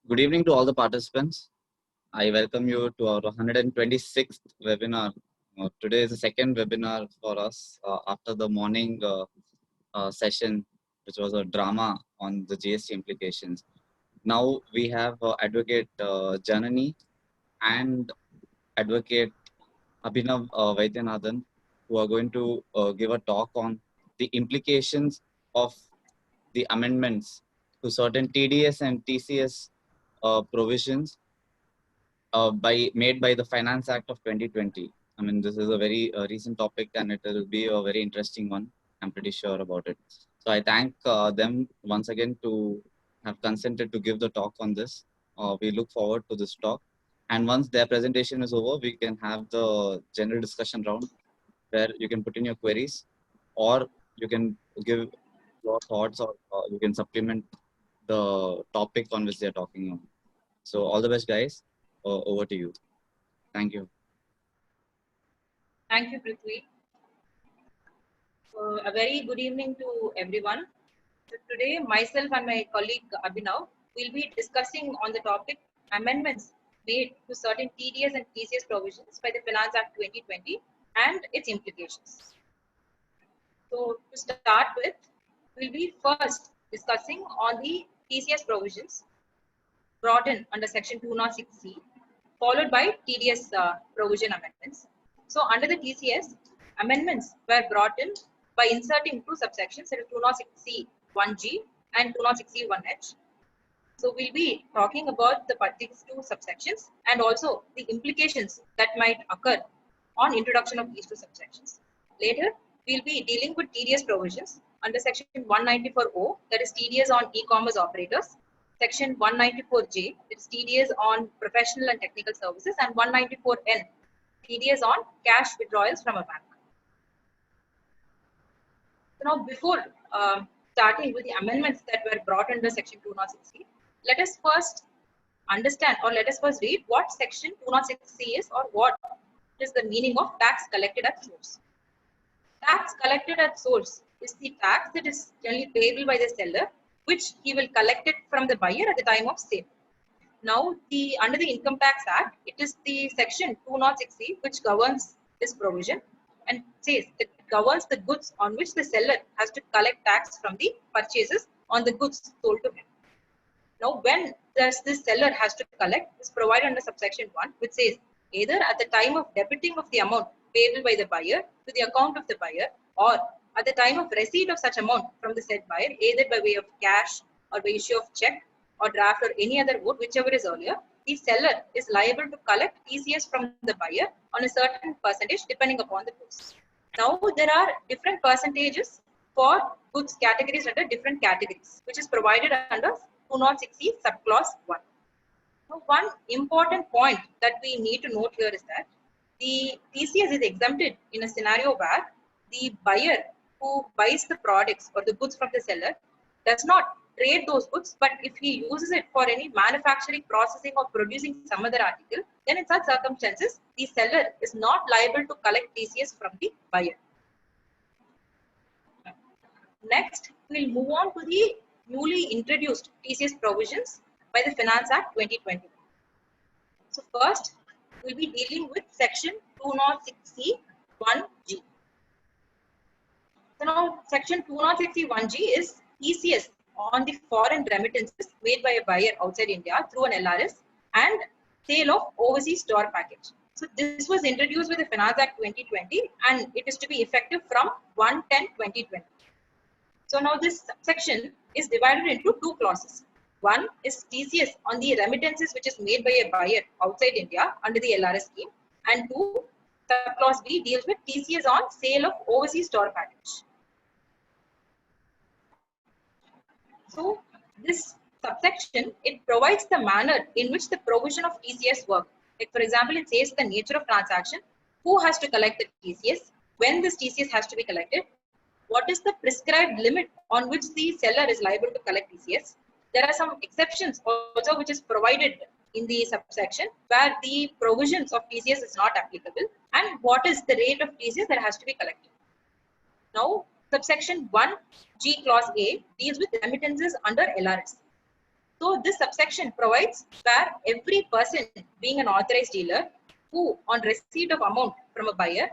Good evening to all the participants. I welcome you to our 126th webinar. Today is the second webinar for us after the morning session, which was a drama on the GST implications. Now we have Advocate Janani and Advocate Abhinav Vaidyanathan, who are going to give a talk on the implications of the amendments to certain TDS and TCS provisions made by the Finance Act of 2020. I mean, this is a very recent topic, and it will be a very interesting one. I'm pretty sure about it. So I thank them once again to have consented to give the talk on this. We look forward to this talk. And once their presentation is over, we can have the general discussion round where you can put in your queries, or you can give your thoughts, or you can supplement the topic on which they're talking on. So all the best, guys. Over to you. Thank you. Thank you, Prithvi. A very good evening to everyone. So today, myself and my colleague Abhinav will be discussing on the topic amendments made to certain TDS and TCS provisions by the Finance Act 2020 and its implications. So to start with, we'll be first discussing on the TCS provisions brought in under Section 206C, followed by TDS provision amendments. So under the TCS, amendments were brought in by inserting two subsections, 206C 1G and 206C 1H. So we'll be talking about these two subsections and also the implications that might occur on introduction of these two subsections. Later, we'll be dealing with TDS provisions under Section 194O, that is TDS on e-commerce operators, Section 194J, it's TDS on professional and technical services, and 194N, TDS on cash withdrawals from a bank. So now, before starting with the amendments that were brought under Section 206C, let us first understand, or let us first read what Section 206C is, or what is the meaning of tax collected at source. Tax collected at source is the tax that is generally payable by the seller, which he will collect it from the buyer at the time of sale. Now, under the Income Tax Act, it is the Section 206C which governs this provision, and says it governs the goods on which the seller has to collect tax from the purchases on the goods sold to him. Now, when does this seller has to collect is provided under subsection 1, which says either at the time of debiting of the amount payable by the buyer to the account of the buyer, or at the time of receipt of such amount from the said buyer, either by way of cash or by issue of check or draft or any other mode, whichever is earlier, the seller is liable to collect TCS from the buyer on a certain percentage depending upon the goods. Now, there are different percentages for goods categories under different categories, which is provided under 206C subclause 1. Now, one important point that we need to note here is that the TCS is exempted in a scenario where the buyer who buys the products or the goods from the seller does not trade those goods, but if he uses it for any manufacturing, processing, or producing some other article, then in such circumstances, the seller is not liable to collect TCS from the buyer. Next, we'll move on to the newly introduced TCS provisions by the Finance Act 2020. So first, we'll be dealing with Section 206C 1G. So now, Section 206C 1G is TCS on the foreign remittances made by a buyer outside India through an LRS and sale of overseas store package. So this was introduced with the Finance Act 2020, and it is to be effective from 1/10/2020. So now this section is divided into two clauses. One is TCS on the remittances which is made by a buyer outside India under the LRS scheme, and two, subclause B deals with TCS on sale of overseas store package. So this subsection, it provides the manner in which the provision of TCS work. Like for example, it says the nature of transaction, who has to collect the TCS, when this TCS has to be collected, what is the prescribed limit on which the seller is liable to collect TCS. There are some exceptions also which is provided in the subsection where the provisions of TCS is not applicable, and what is the rate of TCS that has to be collected. Now, subsection 1G clause A deals with remittances under LRS. So this subsection provides where every person being an authorized dealer who on receipt of amount from a buyer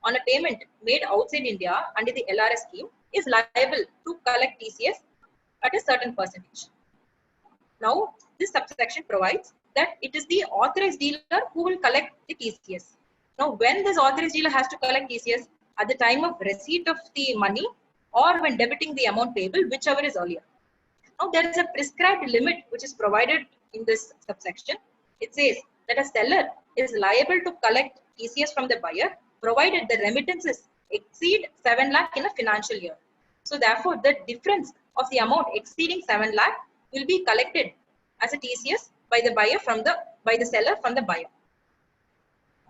on a payment made outside India under the LRS scheme is liable to collect TCS at a certain percentage. Now, this subsection provides that it is the authorized dealer who will collect the TCS. Now, when this authorized dealer has to collect TCS, at the time of receipt of the money or when debiting the amount payable, whichever is earlier. Now, there is a prescribed limit which is provided in this subsection. It says that a seller is liable to collect TCS from the buyer provided the remittances exceed 7 lakh in a financial year. So, therefore, the difference of the amount exceeding 7 lakh will be collected as a TCS by the seller from the buyer.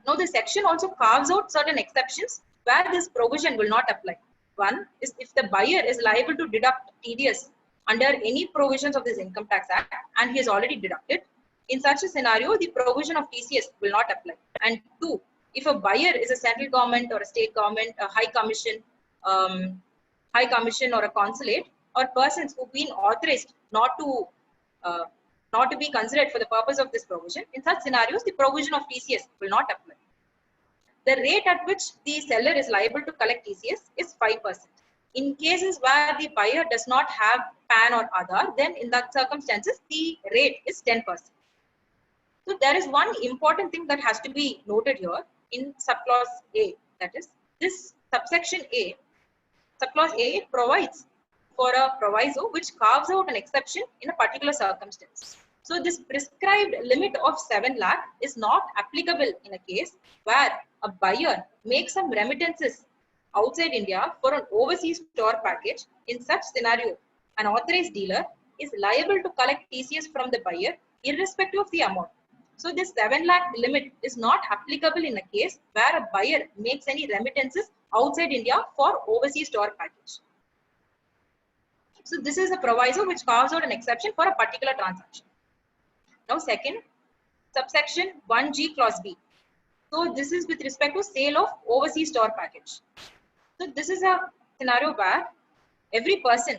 Now, the section also carves out certain exceptions where this provision will not apply. One is if the buyer is liable to deduct TDS under any provisions of this Income Tax Act and he has already deducted. In such a scenario, the provision of TCS will not apply. And two, if a buyer is a central government or a state government, a high commission or a consulate, or persons who've been authorized not to be considered for the purpose of this provision, in such scenarios, the provision of TCS will not apply. The rate at which the seller is liable to collect TCS is 5%. In cases where the buyer does not have PAN or Aadhaar, then in that circumstances, the rate is 10%. So there is one important thing that has to be noted here in subclause A. That is, this subsection A, subclause A provides for a proviso which carves out an exception in a particular circumstance. So this prescribed limit of 7 lakh is not applicable in a case where a buyer makes some remittances outside India for an overseas tour package. In such scenario, an authorized dealer is liable to collect TCS from the buyer irrespective of the amount. So this 7 lakh limit is not applicable in a case where a buyer makes any remittances outside India for overseas tour package. So this is a proviso which carves out an exception for a particular transaction. Now second, subsection 1G clause B. So this is with respect to sale of overseas tour package. So this is a scenario where every person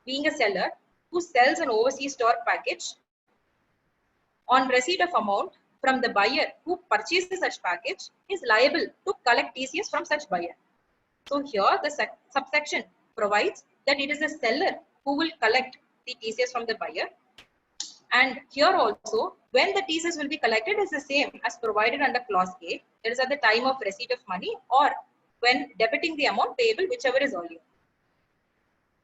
being a seller who sells an overseas tour package on receipt of amount from the buyer who purchases such package is liable to collect TCS from such buyer. So here the subsection provides that it is the seller who will collect the TCS from the buyer. And here also, when the TCS will be collected is the same as provided under clause A. That is at the time of receipt of money or when debiting the amount payable, whichever is earlier.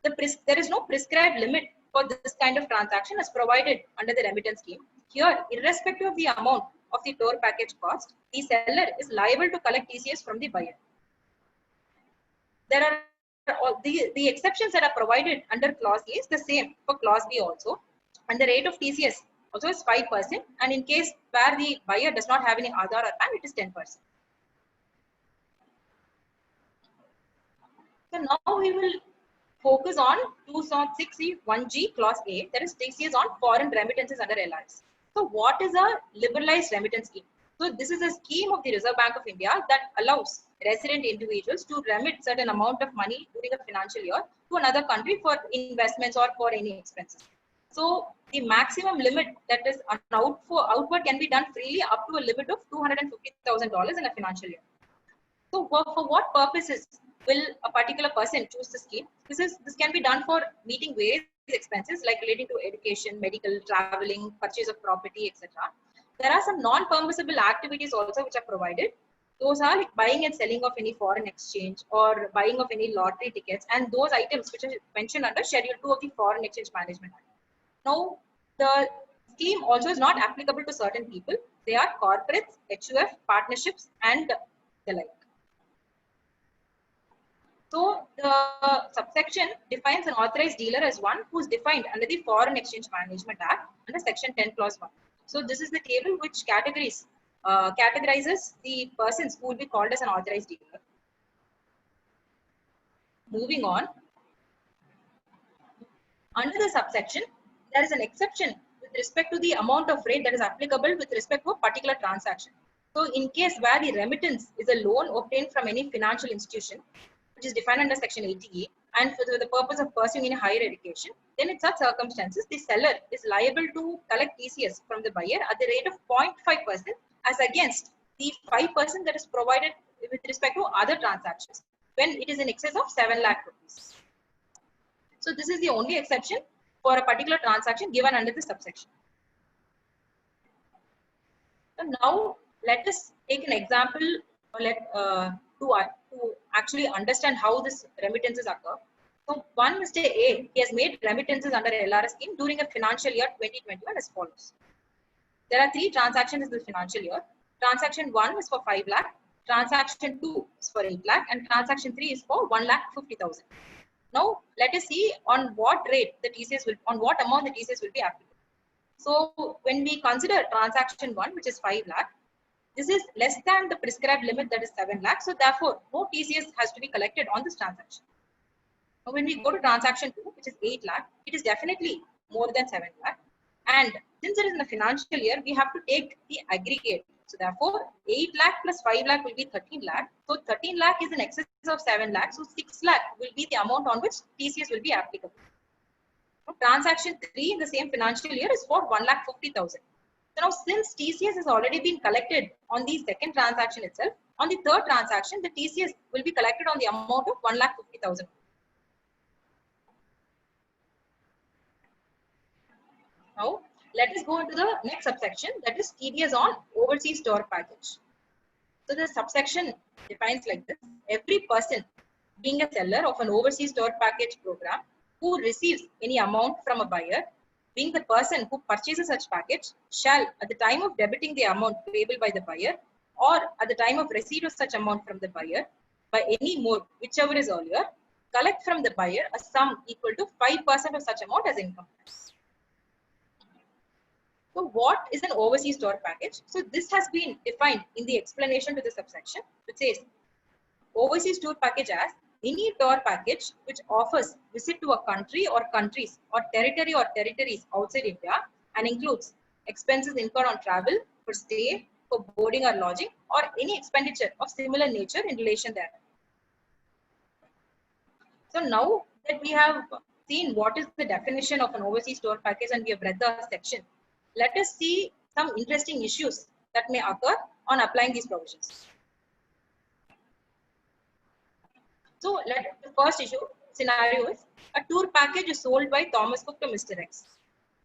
There is no prescribed limit for this kind of transaction as provided under the remittance scheme. Here, irrespective of the amount of the tour package cost, the seller is liable to collect TCS from the buyer. There are the exceptions that are provided under clause A is the same for clause B also. And the rate of TCS also is 5%. And in case where the buyer does not have any Aadhaar or PAN, it is 10%. So now we will focus on 206C 1G clause A, that is TCS on foreign remittances under LRS. So what is a liberalized remittance scheme? So this is a scheme of the Reserve Bank of India that allows resident individuals to remit certain amount of money during a financial year to another country for investments or for any expenses. So the maximum limit that is outward can be done freely up to a limit of $250,000 in a financial year. So for what purposes will a particular person choose the scheme? This can be done for meeting various expenses like relating to education, medical, traveling, purchase of property, etc. There are some non-permissible activities also which are provided. Those are like buying and selling of any foreign exchange or buying of any lottery tickets and those items which are mentioned under Schedule 2 of the Foreign Exchange Management Act. Now, the scheme also is not applicable to certain people. They are corporates, HUF, partnerships, and the like. So, the subsection defines an authorized dealer as one who is defined under the Foreign Exchange Management Act under Section 10 Clause 1. So, this is the table which categorizes the persons who will be called as an authorized dealer. Moving on. Under the subsection, there is an exception with respect to the amount of rate that is applicable with respect to a particular transaction. So, in case where the remittance is a loan obtained from any financial institution, which is defined under Section 80A, and for the purpose of pursuing in higher education, then in such circumstances, the seller is liable to collect TCS from the buyer at the rate of 0.5% as against the 5% that is provided with respect to other transactions when it is in excess of 7 lakh rupees. So this is the only exception for a particular transaction given under the subsection. So now let us take an example to actually understand how this remittances occur. So one Mr. A, he has made remittances under LRS scheme during a financial year 2021 as follows. There are 3 transactions in this financial year. Transaction 1 is for 5 lakh, transaction 2 is for 8 lakh, and transaction 3 is for 1,50,000. Now let us see on what rate the TCS will, on what amount the TCS will be applicable. So when we consider transaction 1, which is 5 lakh, this is less than the prescribed limit, that is 7 lakh. So therefore, no TCS has to be collected on this transaction. Now when we go to transaction 2, which is 8 lakh, it is definitely more than 7 lakh. And since it is in the financial year, we have to take the aggregate. So therefore, 8 lakh plus 5 lakh will be 13 lakh. So 13 lakh is in excess of 7 lakh. So 6 lakh will be the amount on which TCS will be applicable. Now, transaction 3 in the same financial year is for 1,50,000. So now since TCS has already been collected on the second transaction itself, on the third transaction, the TCS will be collected on the amount of 1,50,000. Now, let us go into the next subsection, that is TDS on overseas tour package. So the subsection defines like this: every person being a seller of an overseas tour package program who receives any amount from a buyer, being the person who purchases such package, shall at the time of debiting the amount payable by the buyer or at the time of receipt of such amount from the buyer by any mode, whichever is earlier, collect from the buyer a sum equal to 5% of such amount as income tax. So what is an overseas tour package? So this has been defined in the explanation to the subsection, which says overseas tour package as any tour package which offers visit to a country or countries or territories outside India and includes expenses incurred on travel, for stay, for boarding or lodging, or any expenditure of similar nature in relation thereto. So now that we have seen what is the definition of an overseas tour package and we have read the section, let us see some interesting issues that may occur on applying these provisions. So the first scenario is a tour package is sold by Thomas Cook to Mr. X.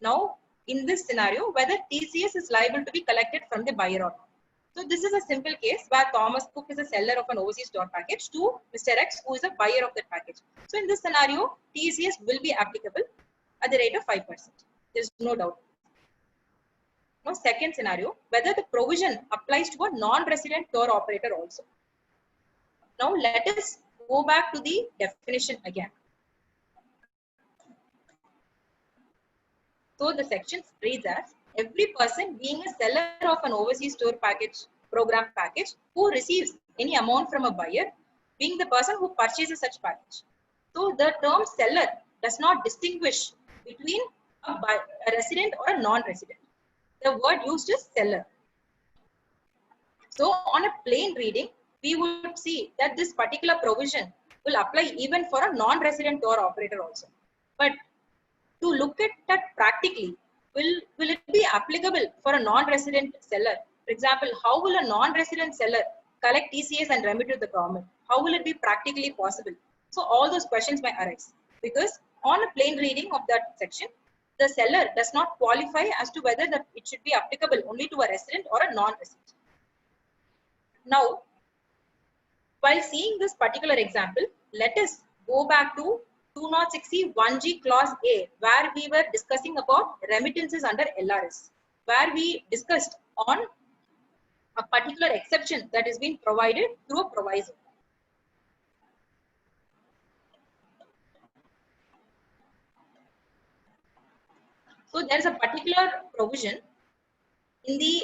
Now, in this scenario, whether TCS is liable to be collected from the buyer or not. So this is a simple case where Thomas Cook is a seller of an overseas tour package to Mr. X, who is a buyer of that package. So in this scenario, TCS will be applicable at the rate of 5%. There is no doubt. Now, second scenario, whether the provision applies to a non-resident tour operator also. Now, let us go back to the definition again. So, the section reads as every person being a seller of an overseas tour package, program package, who receives any amount from a buyer, being the person who purchases such package. So, the term seller does not distinguish between a resident or a non-resident. The word used is seller. So on a plain reading, we would see that this particular provision will apply even for a non-resident tour operator also. But to look at that practically, will it be applicable for a non-resident seller? For example, how will a non-resident seller collect TCS and remit to the government? How will it be practically possible? So all those questions may arise because on a plain reading of that section, the seller does not qualify as to whether that it should be applicable only to a resident or a non-resident. Now, while seeing this particular example, let us go back to 206C 1G clause A, where we were discussing about remittances under LRS, where we discussed on a particular exception that is being provided through a proviso. So there is a particular provision in the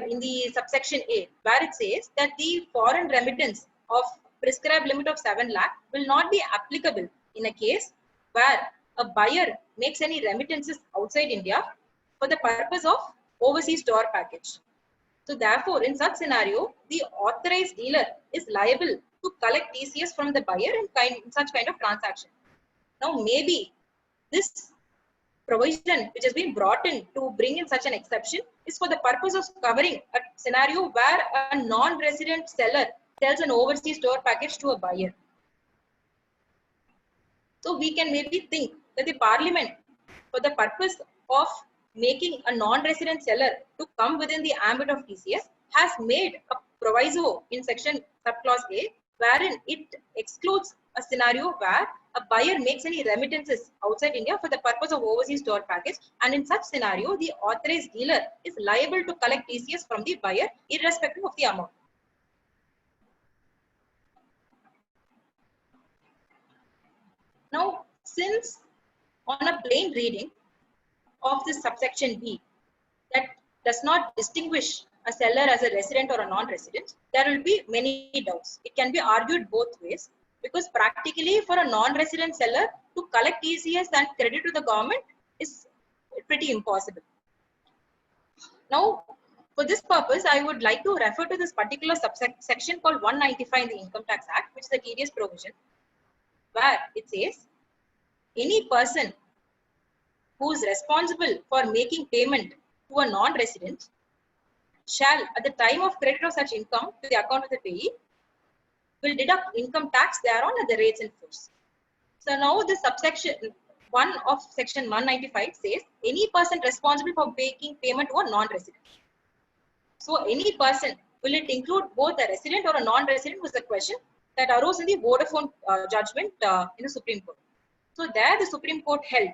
in the subsection A, where it says that the foreign remittance of prescribed limit of 7 lakh will not be applicable in a case where a buyer makes any remittances outside India for the purpose of overseas tour package. So therefore, in such scenario, the authorized dealer is liable to collect TCS from the buyer in such kind of transaction. Now, maybe this provision which has been brought in to bring in such an exception is for the purpose of covering a scenario where a non-resident seller sells an overseas store package to a buyer. So we can maybe think that the parliament, for the purpose of making a non-resident seller to come within the ambit of TCS, has made a proviso in section subclause A, wherein it excludes a scenario where a buyer makes any remittances outside India for the purpose of overseas store package, and in such scenario, the authorized dealer is liable to collect TCS from the buyer irrespective of the amount. Now, since on a plain reading of this subsection B that does not distinguish a seller as a resident or a non-resident, there will be many doubts. It can be argued both ways, because practically for a non-resident seller to collect TCS and credit to the government is pretty impossible. Now, for this purpose, I would like to refer to this particular subsection called 195 in the Income Tax Act, which is a tedious provision, where it says any person who is responsible for making payment to a non-resident shall, at the time of credit of such income to the account of the payee, will deduct income tax thereon at the rates in force. So now the subsection 1 of section 195 says any person responsible for making payment to a non-resident. So any person, will it include both a resident or a non-resident, was the question that arose in the Vodafone judgment in the Supreme Court. So there the Supreme Court held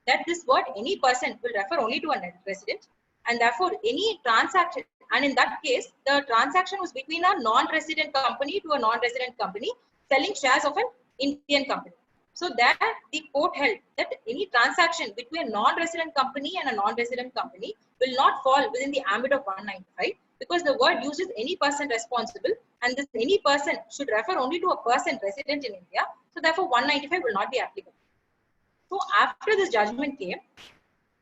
that this word any person will refer only to a resident, and therefore any transaction, and in that case the transaction was between a non-resident company to a non-resident company selling shares of an Indian company. So there the court held that any transaction between a non-resident company and a non-resident company will not fall within the ambit of 195, because the word uses any person responsible, and this any person should refer only to a person resident in India. So therefore 195 will not be applicable. So after this judgment came,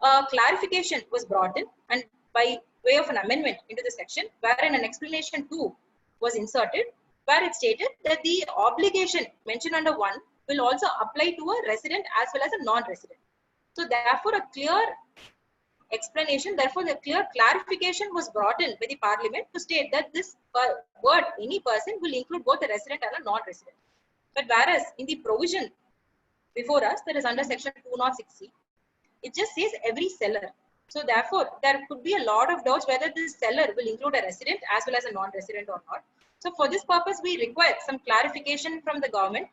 a clarification was brought in, and by way of an amendment into the section, wherein an explanation 2 was inserted, where it stated that the obligation mentioned under 1 will also apply to a resident as well as a non-resident. So therefore a clear explanation, therefore the clear clarification was brought in by the parliament to state that this word any person will include both a resident and a non-resident. But whereas in the provision before us, that is under section 206C, it just says every seller. So therefore, there could be a lot of doubts whether this seller will include a resident as well as a non-resident or not. So for this purpose, we require some clarification from the government,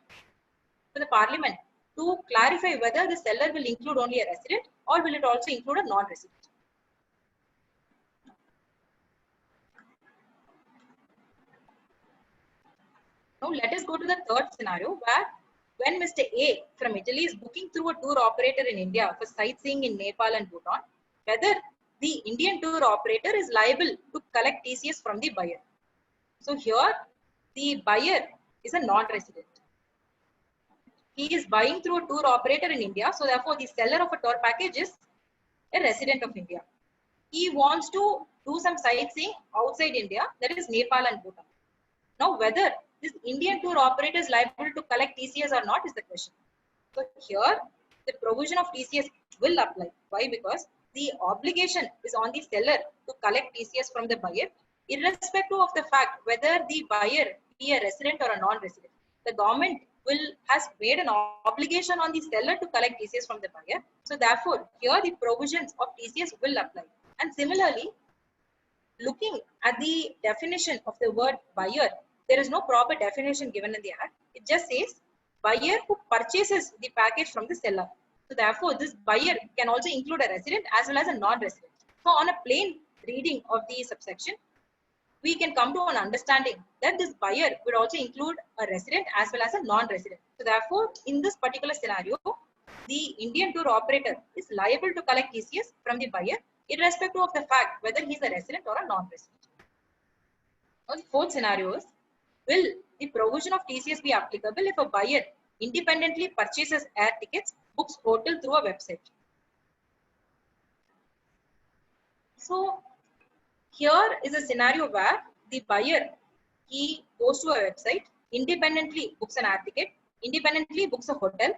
to the parliament, to clarify whether the seller will include only a resident or will it also include a non-resident. Now let us go to the third scenario, where when Mr. A from Italy is booking through a tour operator in India for sightseeing in Nepal and Bhutan, whether the Indian tour operator is liable to collect TCS from the buyer. So here the buyer is a non-resident. He is buying through a tour operator in India, so therefore the seller of a tour package is a resident of India. He wants to do some sightseeing outside India, that is Nepal and Bhutan. Now whether this Indian tour operator is liable to collect TCS or not is the question. So here the provision of TCS will apply. Why? Because the obligation is on the seller to collect TCS from the buyer, irrespective of the fact whether the buyer be a resident or a non-resident. The government has made an obligation on the seller to collect TCS from the buyer. So therefore, here the provisions of TCS will apply. And similarly, looking at the definition of the word buyer, there is no proper definition given in the act. It just says buyer who purchases the package from the seller. So therefore, this buyer can also include a resident as well as a non-resident. So on a plain reading of the subsection, we can come to an understanding that this buyer would also include a resident as well as a non-resident. So therefore, in this particular scenario, the Indian tour operator is liable to collect TCS from the buyer, irrespective of the fact whether he is a resident or a non-resident. Now, the fourth scenario is, will the provision of TCS be applicable if a buyer independently purchases air tickets, books hotel through a website? So here is a scenario where the buyer, he goes to a website independently books an air ticket, independently books a hotel,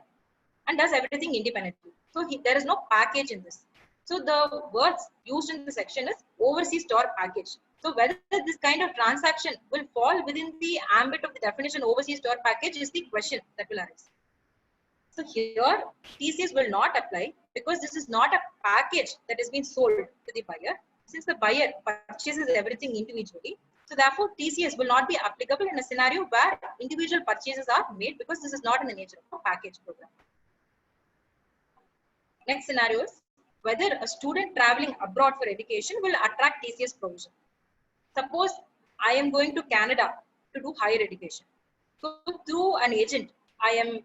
and does everything independently. So there is no package in this. So the words used in the section is overseas tour package. So whether this kind of transaction will fall within the ambit of the definition overseas tour package is the question that will arise. So here TCS will not apply because this is not a package that has been sold to the buyer, since the buyer purchases everything individually. So therefore TCS will not be applicable in a scenario where individual purchases are made, because this is not in the nature of a package program. Next scenario is whether a student traveling abroad for education will attract TCS provision. Suppose I am going to Canada to do higher education. So through an agent, I am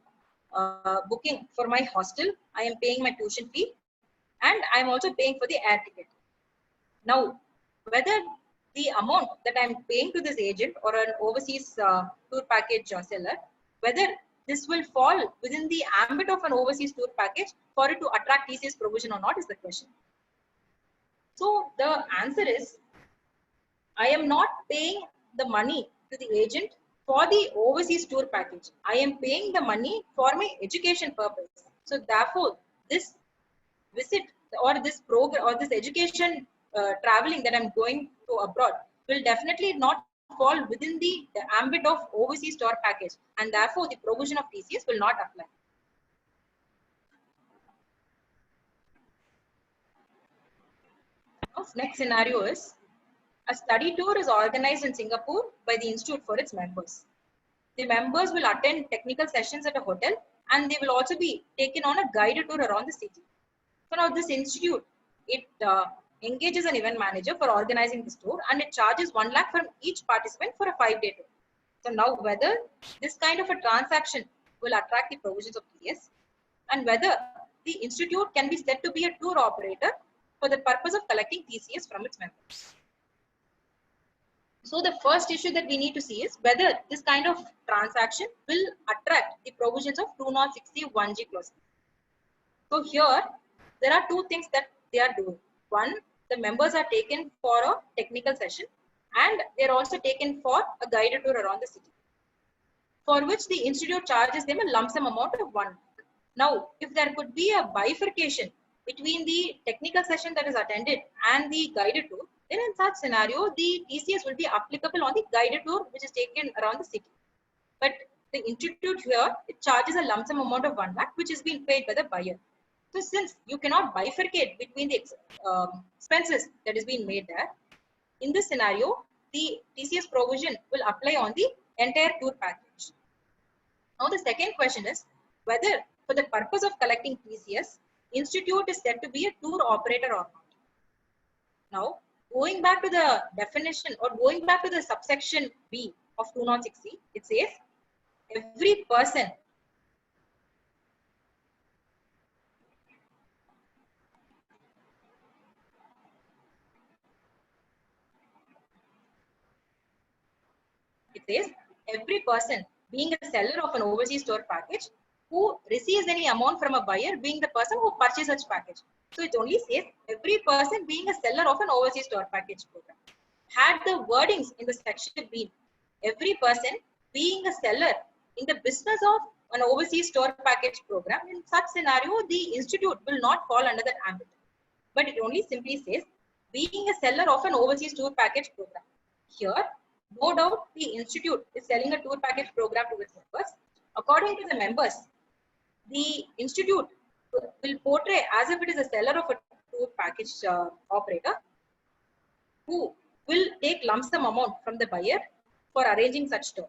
booking for my hostel, I am paying my tuition fee, and I am also paying for the air ticket. Now, whether the amount that I am paying to this agent or an overseas tour package seller, whether this will fall within the ambit of an overseas tour package for it to attract TCS provision or not is the question. So the answer is, I am not paying the money to the agent for the overseas tour package. I am paying the money for my education purpose. So therefore, this visit or this program or this education traveling that I'm going to abroad will definitely not fall within the ambit of overseas tour package, and therefore the provision of TCS will not apply. Next scenario is, a study tour is organized in Singapore by the institute for its members. The members will attend technical sessions at a hotel, and they will also be taken on a guided tour around the city. So now this institute, it engages an event manager for organizing this tour, and it charges 1 lakh from each participant for a 5-day tour. So now whether this kind of a transaction will attract the provisions of TCS, and whether the institute can be said to be a tour operator for the purpose of collecting TCS from its members. So the first issue that we need to see is whether this kind of transaction will attract the provisions of 206C 1G clause. So here there are two things that they are doing. One, the members are taken for a technical session, and they are also taken for a guided tour around the city, for which the institute charges them a lump sum amount of 1 lakh. Now, if there could be a bifurcation between the technical session that is attended and the guided tour, then in such scenario, the TCS will be applicable on the guided tour which is taken around the city. But the institute here, it charges a lump sum amount of 1 lakh, which is being paid by the buyer. So since you cannot bifurcate between the expenses that is being made there, in this scenario, the TCS provision will apply on the entire tour package. Now the second question is whether for the purpose of collecting TCS, institute is said to be a tour operator or not. Now, going back to the definition or going back to the subsection B of 206C, it says every person being a seller of an overseas tour package who receives any amount from a buyer being the person who purchases such package. So it only says every person being a seller of an overseas tour package program. Had the wordings in the section been every person being a seller in the business of an overseas tour package program, in such scenario, the institute will not fall under that ambit. But it only simply says being a seller of an overseas tour package program. Here, no doubt the institute is selling a tour package program to its members. According to the members, the institute will portray as if it is a seller of a tour package operator who will take lump sum amount from the buyer for arranging such tour.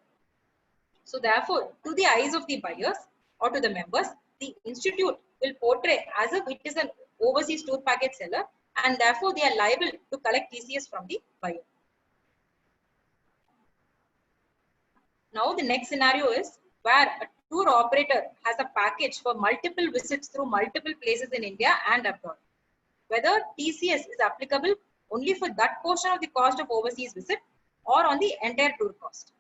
So therefore, to the eyes of the buyers or to the members, the institute will portray as if it is an overseas tour package seller, and therefore they are liable to collect TCS from the buyer. Now the next scenario is where a tour operator has a package for multiple visits through multiple places in India and abroad. Whether TCS is applicable only for that portion of the cost of overseas visit or on the entire tour cost.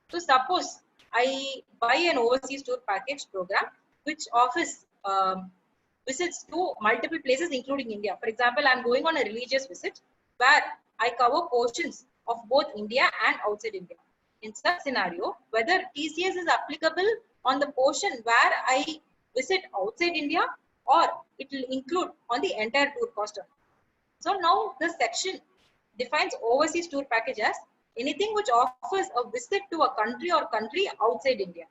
So suppose I buy an overseas tour package program which offers visits to multiple places including India. For example, I am going on a religious visit where I cover portions of both India and outside India. in such scenario whether TCS is applicable on the portion where I visit outside India or it will include on the entire tour cost. So now the section defines overseas tour package as anything which offers a visit to a country or country outside India.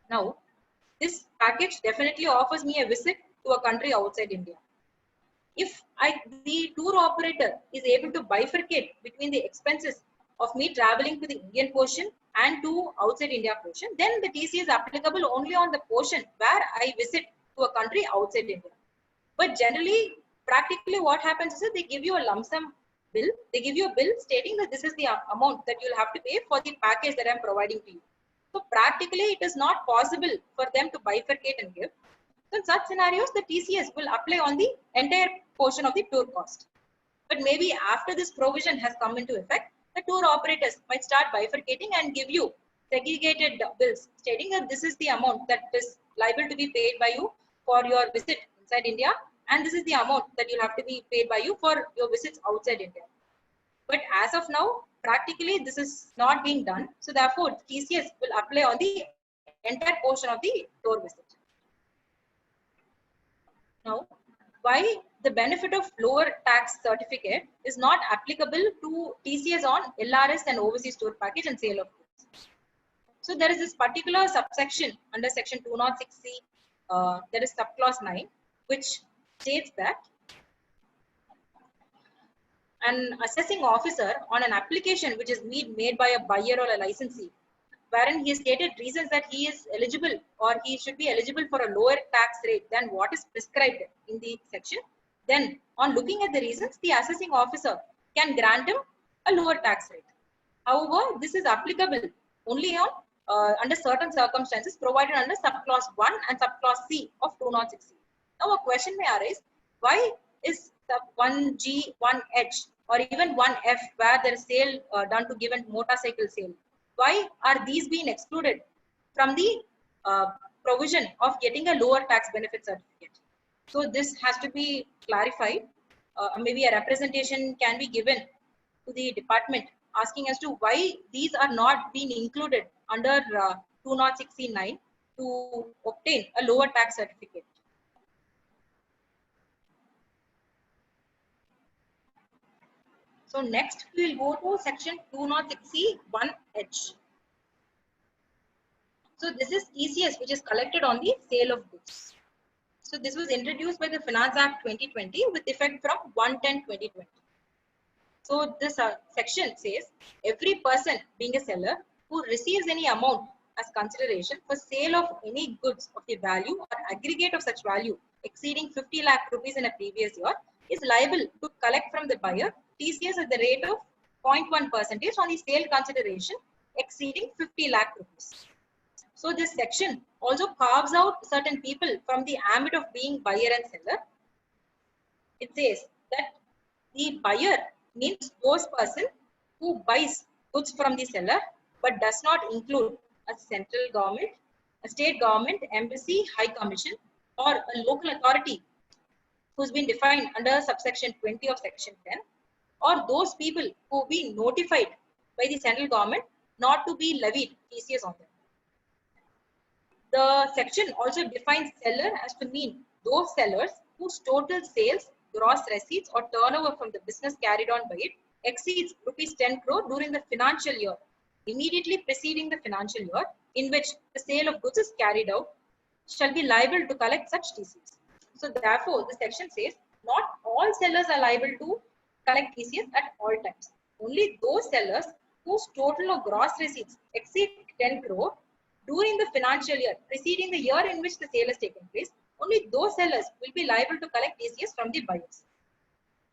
Now, this package definitely offers me a visit to a country outside India. If the tour operator is able to bifurcate between the expenses of me traveling to the Indian portion and to outside India portion, then the TC is applicable only on the portion where I visit to a country outside India. But generally, practically what happens is that they give you a lump sum bill. They give you a bill stating that this is the amount that you'll have to pay for the package that I'm providing to you. So practically, it is not possible for them to bifurcate and give. So in such scenarios, the TCS will apply on the entire portion of the tour cost. But maybe after this provision has come into effect, the tour operators might start bifurcating and give you segregated bills stating that this is the amount that is liable to be paid by you for your visit inside India, and this is the amount that you'll have to be paid by you for your visits outside India. But as of now, practically this is not being done. So therefore, TCS will apply on the entire portion of the tour visit. Now, why the benefit of lower tax certificate is not applicable to TCS on LRS and overseas tour package and sale of goods. So there is this particular subsection under section 206C, that is subclause 9, which states that an assessing officer on an application which is made by a buyer or a licensee, wherein he stated reasons that he is eligible or he should be eligible for a lower tax rate than what is prescribed in the section, then on looking at the reasons, the assessing officer can grant him a lower tax rate. However, this is applicable only on under certain circumstances provided under subclause 1 and subclause C of 206C. Now a question may arise, why is sub 1G, 1H or even 1F where there is sale done to given motorcycle sale, why are these being excluded from the provision of getting a lower tax benefit certificate? So this has to be clarified. Maybe a representation can be given to the department asking as to why these are not being included under 206C9 to obtain a lower tax certificate. So next we will go to section 206C1H. So this is TCS which is collected on the sale of goods. So this was introduced by the Finance Act 2020 with effect from 1/10/2020. So this section says every person being a seller who receives any amount as consideration for sale of any goods of the value or aggregate of such value exceeding 50 lakh rupees in a previous year is liable to collect from the buyer TCS at the rate of 0.1% on the sale consideration exceeding 50 lakh rupees. So this section also carves out certain people from the ambit of being buyer and seller. It says that the buyer means those person who buys goods from the seller but does not include a central government, a state government, embassy, high commission or a local authority who's been defined under subsection 20 of section 10, or those people who have been notified by the central government not to be levied TCS on them. The section also defines seller as to mean those sellers whose total sales, gross receipts or turnover from the business carried on by it exceeds rupees 10 crore during the financial year immediately preceding the financial year in which the sale of goods is carried out shall be liable to collect such TCS. So therefore, the section says not all sellers are liable to collect TCS at all times. Only those sellers whose total or gross receipts exceed 10 crore during the financial year preceding the year in which the sale has taken place, only those sellers will be liable to collect TCS from the buyers.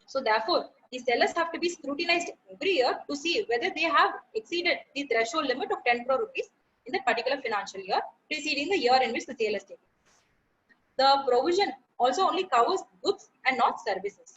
So therefore, the sellers have to be scrutinized every year to see whether they have exceeded the threshold limit of 10 crore rupees in the particular financial year preceding the year in which the sale has taken place. The provision also only covers goods and not services.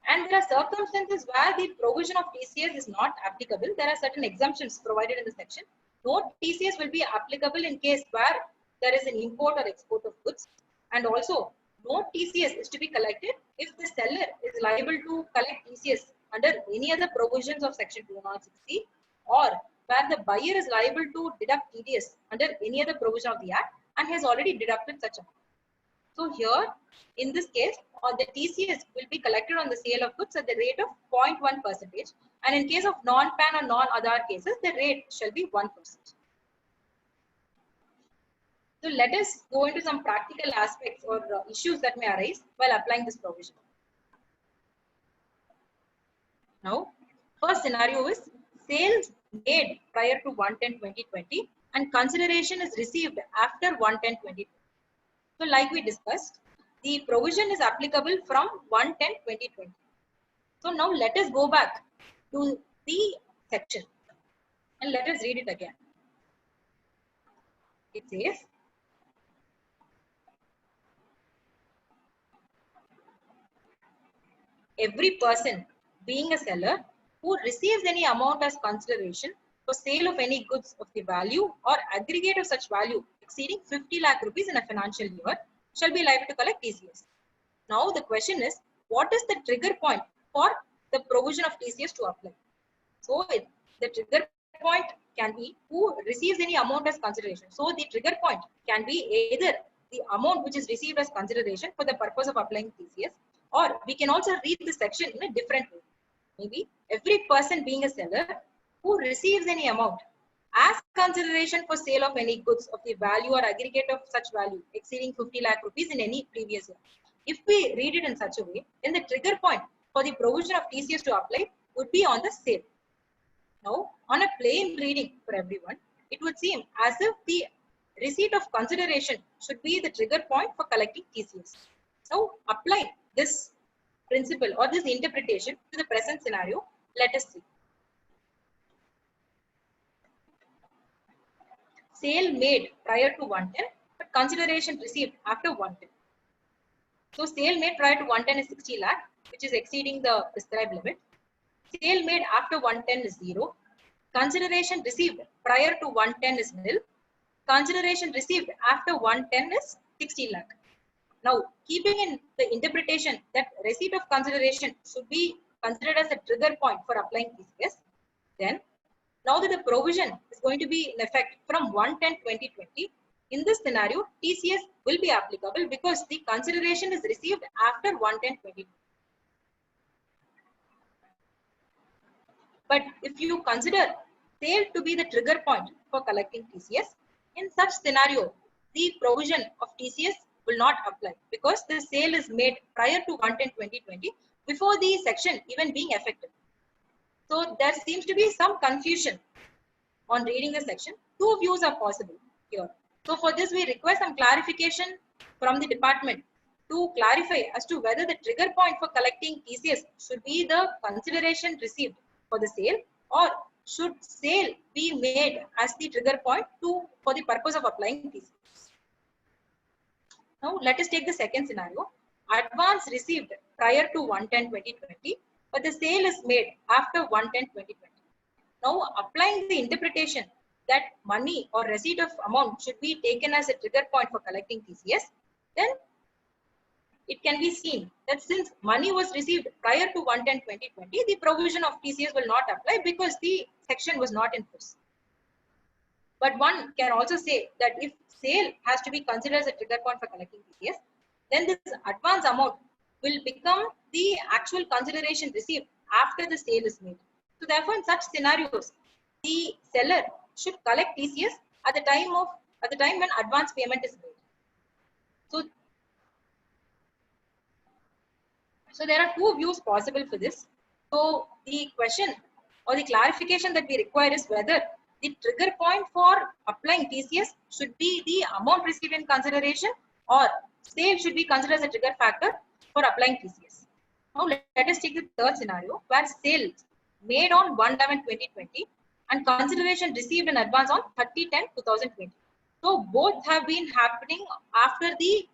And there are circumstances where the provision of TCS is not applicable. There are certain exemptions provided in the section. No TCS will be applicable in case where there is an import or export of goods. And also, no TCS is to be collected if the seller is liable to collect TCS under any other provisions of section 206C, or where the buyer is liable to deduct TDS under any other provision of the act and has already deducted such amount. So here, in this case, the TCS will be collected on the sale of goods at the rate of 0.1%, and in case of non-PAN or non-Aadhaar cases, the rate shall be 1%. So let us go into some practical aspects or issues that may arise while applying this provision. Now, first scenario is sales made prior to 1/10/2020 and consideration is received after 1/10/2020. So like we discussed, the provision is applicable from 1/10/2020. So now let us go back to the section and let us read it again. It says, every person being a seller who receives any amount as consideration for sale of any goods of the value or aggregate of such value exceeding 50 lakh rupees in a financial year shall be liable to collect TCS. Now the question is, what is the trigger point for the provision of TCS to apply? So the trigger point can be who receives any amount as consideration. So the trigger point can be either the amount which is received as consideration for the purpose of applying TCS, or we can also read the section in a different way. Maybe every person being a seller who receives any amount as consideration for sale of any goods of the value or aggregate of such value exceeding 50 lakh rupees in any previous year. If we read it in such a way, then the trigger point for the provision of TCS to apply would be on the sale. Now, on a plain reading for everyone, it would seem as if the receipt of consideration should be the trigger point for collecting TCS. Now, apply this principle or this interpretation to the present scenario. Let us see. Sale made prior to 1/10, but consideration received after 1/10. So sale made prior to 1/10 is 60 lakh, which is exceeding the prescribed limit. Sale made after 1/10 is 0. Consideration received prior to 1/10 is nil. Consideration received after 1/10 is 60 lakh. Now, keeping in the interpretation that receipt of consideration should be considered as a trigger point for applying TCS, then now that the provision is going to be in effect from 1/10/2020, in this scenario, TCS will be applicable because the consideration is received after 1/10/2020. But if you consider sale to be the trigger point for collecting TCS, in such scenario, the provision of TCS will not apply because the sale is made prior to 1/10/2020 before the section even being effective. So there seems to be some confusion on reading the section. Two views are possible here. So for this, we request some clarification from the department to clarify as to whether the trigger point for collecting TCS should be the consideration received for the sale, or should sale be made as the trigger point for the purpose of applying TCS. Now let us take the second scenario. Advance received prior to 1/10/2020, but the sale is made after 1/10/2020. Now applying the interpretation that money or receipt of amount should be taken as a trigger point for collecting TCS, then it can be seen that since money was received prior to 1/10/2020, the provision of TCS will not apply because the section was not in force. But one can also say that if sale has to be considered as a trigger point for collecting TCS, then this advance amount will become the actual consideration received after the sale is made. So therefore, in such scenarios, the seller should collect TCS at the time when advance payment is made. So there are two views possible for this. So the question or the clarification that we require is whether the trigger point for applying TCS should be the amount received in consideration, or sale should be considered as a trigger factor for applying TCS. Now let us take the third scenario where sales made on 1/11/2020 and consideration received in advance on 30/10/2020. So both have been happening after the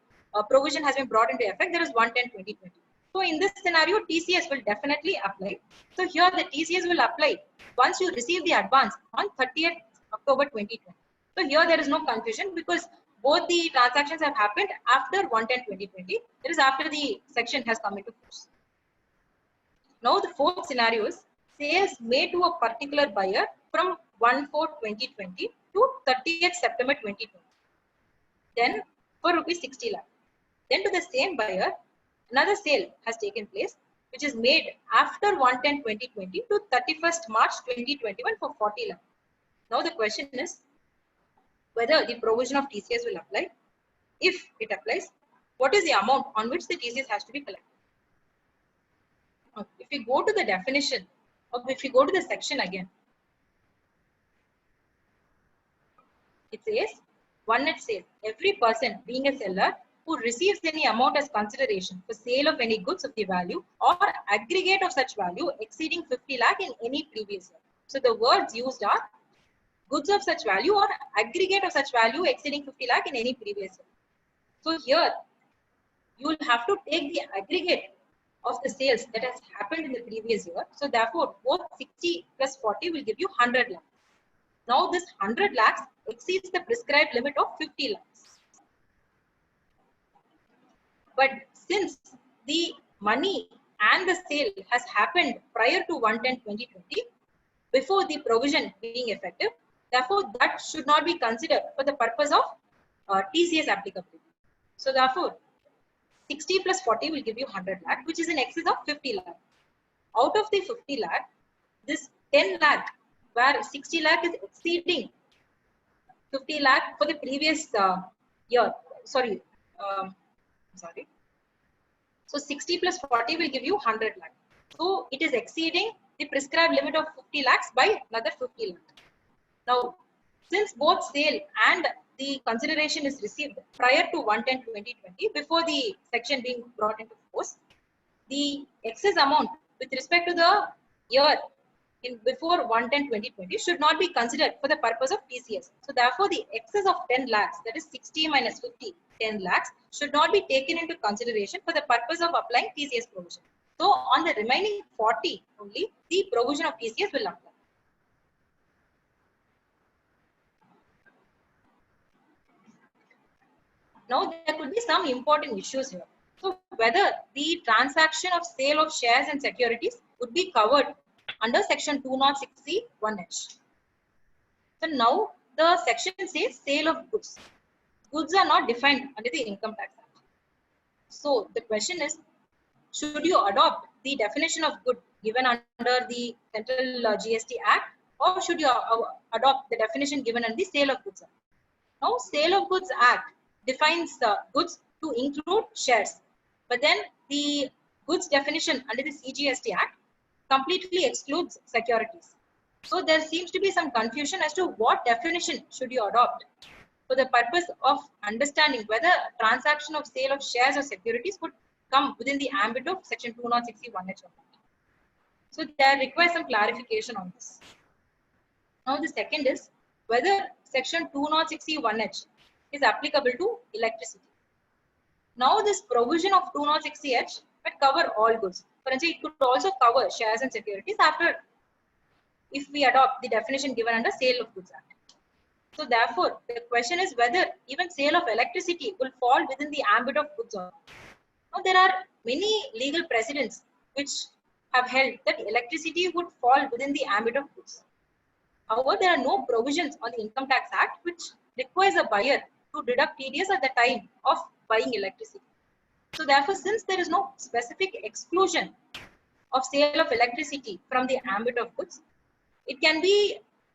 provision has been brought into effect. There is 1/10/2020. So in this scenario, TCS will definitely apply. So here the TCS will apply once you receive the advance on 30th October 2020. So here there is no confusion because both the transactions have happened after 1/10/2020. It is after the section has come into force. Now the fourth scenario is sales made to a particular buyer from 1/4/2020 to 30th September 2020. Then for rupees 60 lakh. Then to the same buyer, another sale has taken place, which is made after 1/10/2020 to 31st March 2021 for 40 lakh. Now the question is whether the provision of TCS will apply. If it applies, what is the amount on which the TCS has to be collected? If we go to the definition, or if we go to the section again, it says, one net sale. Every person being a seller who receives any amount as consideration for sale of any goods of the value or aggregate of such value exceeding 50 lakh in any previous year. So the words used are goods of such value or aggregate of such value exceeding 50 lakh in any previous year. So here you will have to take the aggregate of the sales that has happened in the previous year. So therefore, both 60 plus 40 will give you 100 lakhs. Now this 100 lakhs exceeds the prescribed limit of 50 lakhs. But since the money and the sale has happened prior to 1/10/2020, before the provision being effective, therefore that should not be considered for the purpose of TCS applicability. So therefore, 60 plus 40 will give you 100 lakh, which is in excess of 50 lakh. Out of the 50 lakh, this 10 lakh, where 60 lakh is exceeding 50 lakh for the previous year. Sorry. So 60 plus 40 will give you 100 lakh. So it is exceeding the prescribed limit of 50 lakhs by another 50 lakh. Now, since both sale and the consideration is received prior to 1/10/2020, before the section being brought into force, the excess amount with respect to the year in before 1/10/2020 should not be considered for the purpose of TCS. So therefore, the excess of 10 lakhs, that is 60 minus 50, 10 lakhs, should not be taken into consideration for the purpose of applying TCS provision. So on the remaining 40 only, the provision of TCS will apply. Now there could be some important issues here. So whether the transaction of sale of shares and securities would be covered under section 206C 1H. So now the section says sale of goods. Goods are not defined under the Income Tax Act. So the question is, should you adopt the definition of good given under the Central GST Act, or should you adopt the definition given under the Sale of Goods Act? Now, Sale of Goods Act defines goods to include shares, but then the goods definition under the CGST Act completely excludes securities. So there seems to be some confusion as to what definition should you adopt for the purpose of understanding whether transaction of sale of shares or securities would come within the ambit of section 206C 1H or not. So there requires some clarification on this. Now the second is whether section 206C 1H is applicable to electricity. Now this provision of 206CH might cover all goods. For instance, it could also cover shares and securities after if we adopt the definition given under Sale of Goods Act. So therefore, the question is whether even sale of electricity will fall within the ambit of goods or not. Now there are many legal precedents which have held that electricity would fall within the ambit of goods. However, there are no provisions on the Income Tax Act which requires a buyer to deduct TDS at the time of buying electricity. So therefore, since there is no specific exclusion of sale of electricity from the ambit of goods,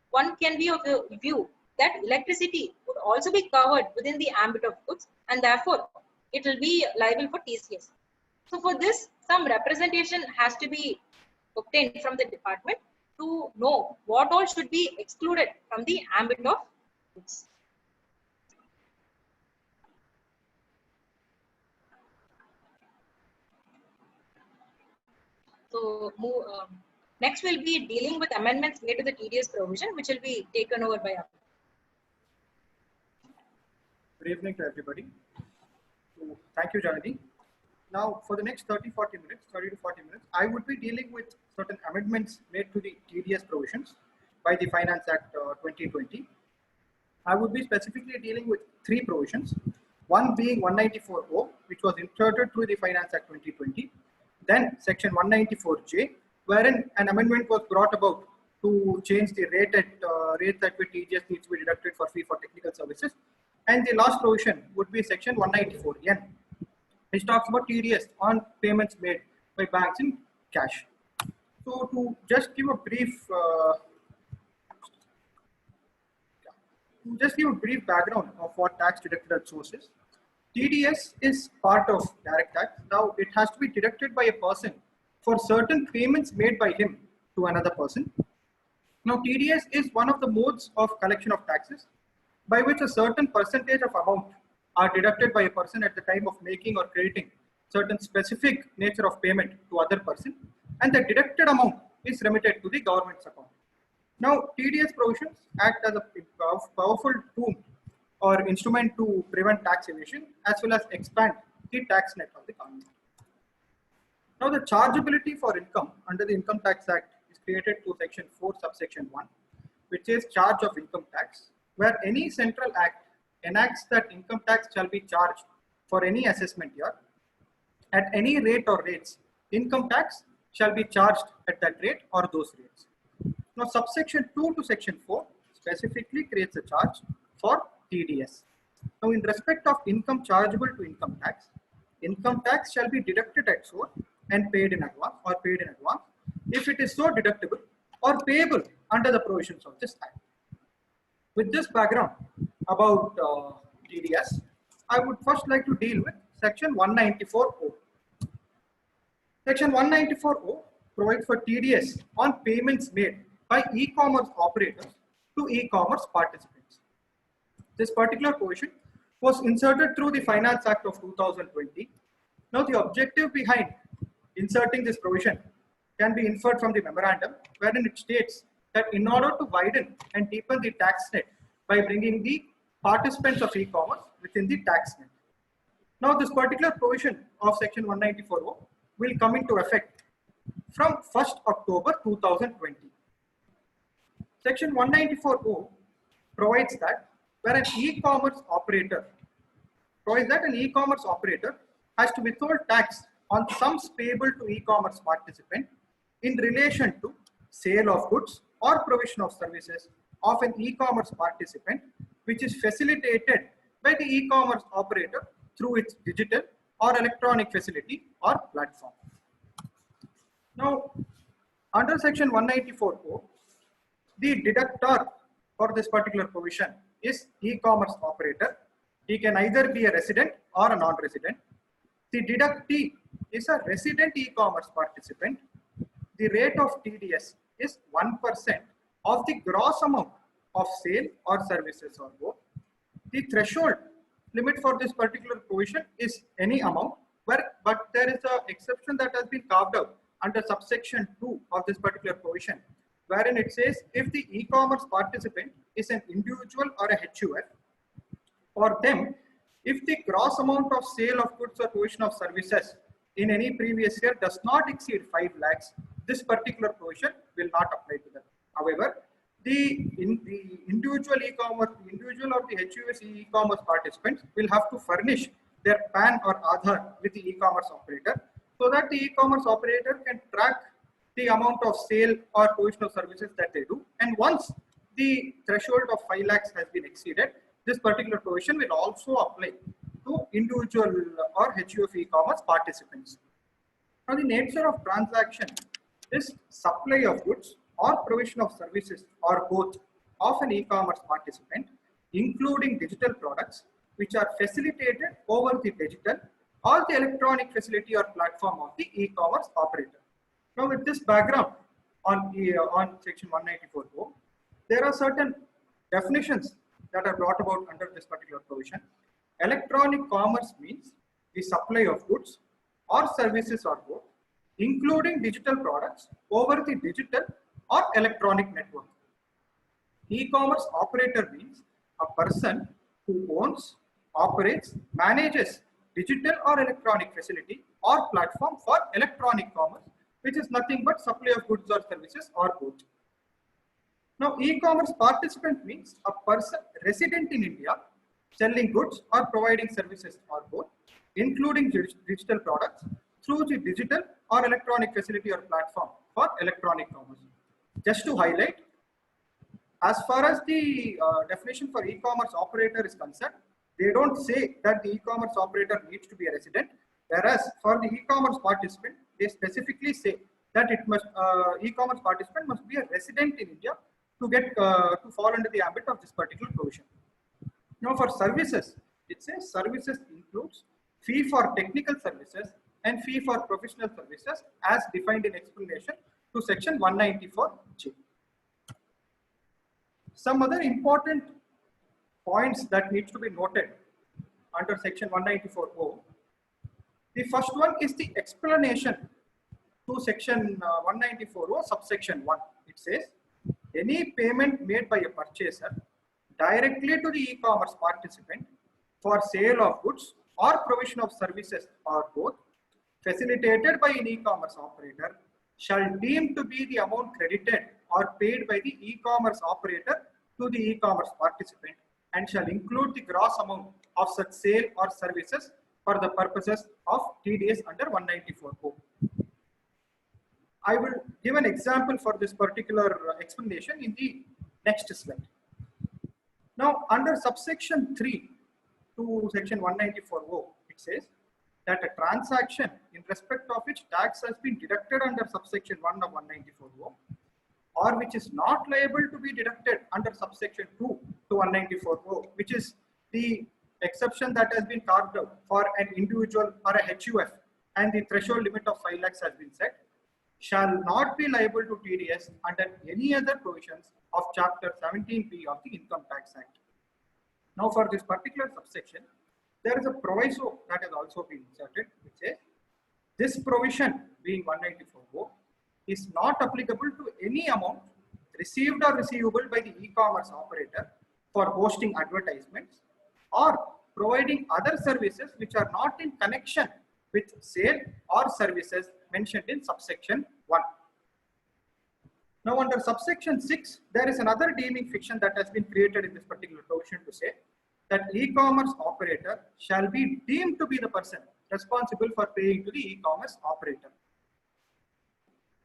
one can be of the view that electricity would also be covered within the ambit of goods, and therefore it will be liable for TCS. So for this, some representation has to be obtained from the department to know what all should be excluded from the ambit of goods. So next we'll be dealing with amendments made to the TDS provision, which will be taken over by us. Good evening to everybody. So, thank you, Janani. Now, for the next 30 to 40 minutes, I would be dealing with certain amendments made to the TDS provisions by the Finance Act 2020. I would be specifically dealing with three provisions, one being 194O, which was inserted through the Finance Act 2020, Then section 194J, wherein an amendment was brought about to change the rate at which TDS needs to be deducted for fee for technical services. And the last provision would be section 194N, which talks about TDS on payments made by banks in cash. So to just give a brief background of what tax deducted at source is, TDS is part of direct tax. Now it has to be deducted by a person for certain payments made by him to another person. Now TDS is one of the modes of collection of taxes by which a certain percentage of amount are deducted by a person at the time of making or crediting certain specific nature of payment to other person, and the deducted amount is remitted to the government's account. Now TDS provisions act as a powerful tool or instrument to prevent tax evasion as well as expand the tax net of the government. Now the chargeability for income under the Income Tax Act is created through section 4 subsection 1, which is charge of income tax, where any central act enacts that income tax shall be charged for any assessment year at any rate or rates. Income tax shall be charged at that rate or those rates. Now subsection 2 to section 4 specifically creates a charge for TDS. Now in respect of income chargeable to income tax shall be deducted at source and paid in advance if it is so deductible or payable under the provisions of this act. With this background about TDS, I would first like to deal with section 194O. Section 194O provides for TDS on payments made by e-commerce operators to e-commerce participants. This particular provision was inserted through the Finance Act of 2020. Now the objective behind inserting this provision can be inferred from the memorandum, wherein it states that in order to widen and deepen the tax net by bringing the participants of e-commerce within the tax net. Now this particular provision of section 194O will come into effect from 1st October 2020. Section 194O provides that where an e-commerce operator has to withhold tax on sums payable to e-commerce participant in relation to sale of goods or provision of services of an e-commerce participant which is facilitated by the e-commerce operator through its digital or electronic facility or platform. Now, under section 194O, the deductor for this particular provision is e-commerce operator. He can either be a resident or a non-resident. The deductee is a resident e-commerce participant. The rate of TDS is 1% of the gross amount of sale or services or both. The threshold limit for this particular provision is any amount, but there is an exception that has been carved out under subsection 2 of this particular provision, wherein it says if the e-commerce participant is an individual or a HUF, for them, if the gross amount of sale of goods or provision of services in any previous year does not exceed 5 lakhs, this particular provision will not apply to them. However, the individual or the HUF e-commerce participants will have to furnish their PAN or Aadhaar with the e-commerce operator, so that the e-commerce operator can track the amount of sale or provision of services that they do. And once the threshold of 5 lakhs has been exceeded, this particular provision will also apply to individual or HUF e-commerce participants. Now, the nature of transaction is supply of goods or provision of services or both of an e-commerce participant, including digital products which are facilitated over the digital or the electronic facility or platform of the e-commerce operator. Now, with this background on section 194O, there are certain definitions that are brought about under this particular provision. Electronic commerce means the supply of goods or services or both, including digital products over the digital or electronic network. E-commerce operator means a person who owns, operates, manages digital or electronic facility or platform for electronic commerce, which is nothing but supply of goods or services or both. Now, e-commerce participant means a person resident in India selling goods or providing services or both, including digital products through the digital or electronic facility or platform for electronic commerce. Just to highlight, as far as the definition for e-commerce operator is concerned, they don't say that the e-commerce operator needs to be a resident, whereas for the e-commerce participant, they specifically say that it must e-commerce participant must be a resident in India to get to fall under the ambit of this particular provision. Now, for services, it says services includes fee for technical services and fee for professional services as defined in explanation to section 194J. Some other important points that needs to be noted under section 194O. The first one is the explanation to section 194O subsection 1. It says any payment made by a purchaser directly to the e-commerce participant for sale of goods or provision of services or both facilitated by an e-commerce operator shall deem to be the amount credited or paid by the e-commerce operator to the e-commerce participant and shall include the gross amount of such sale or services for the purposes of TDS under 194O. I will give an example for this particular explanation in the next slide. Now, under subsection 3 to section 194O, it says that a transaction in respect of which tax has been deducted under subsection 1 of 194O or which is not liable to be deducted under subsection 2 to 194O, which is the exception that has been carved out for an individual or a HUF and the threshold limit of 5 lakhs has been set, shall not be liable to TDS under any other provisions of chapter 17B of the Income Tax Act. Now, for this particular subsection, there is a proviso that has also been inserted, which says this provision being 194O is not applicable to any amount received or receivable by the e-commerce operator for hosting advertisements or providing other services which are not in connection with sale or services mentioned in subsection 1. Now, under subsection 6, there is another deeming fiction that has been created in this particular provision to say that e-commerce operator shall be deemed to be the person responsible for paying to the e-commerce operator.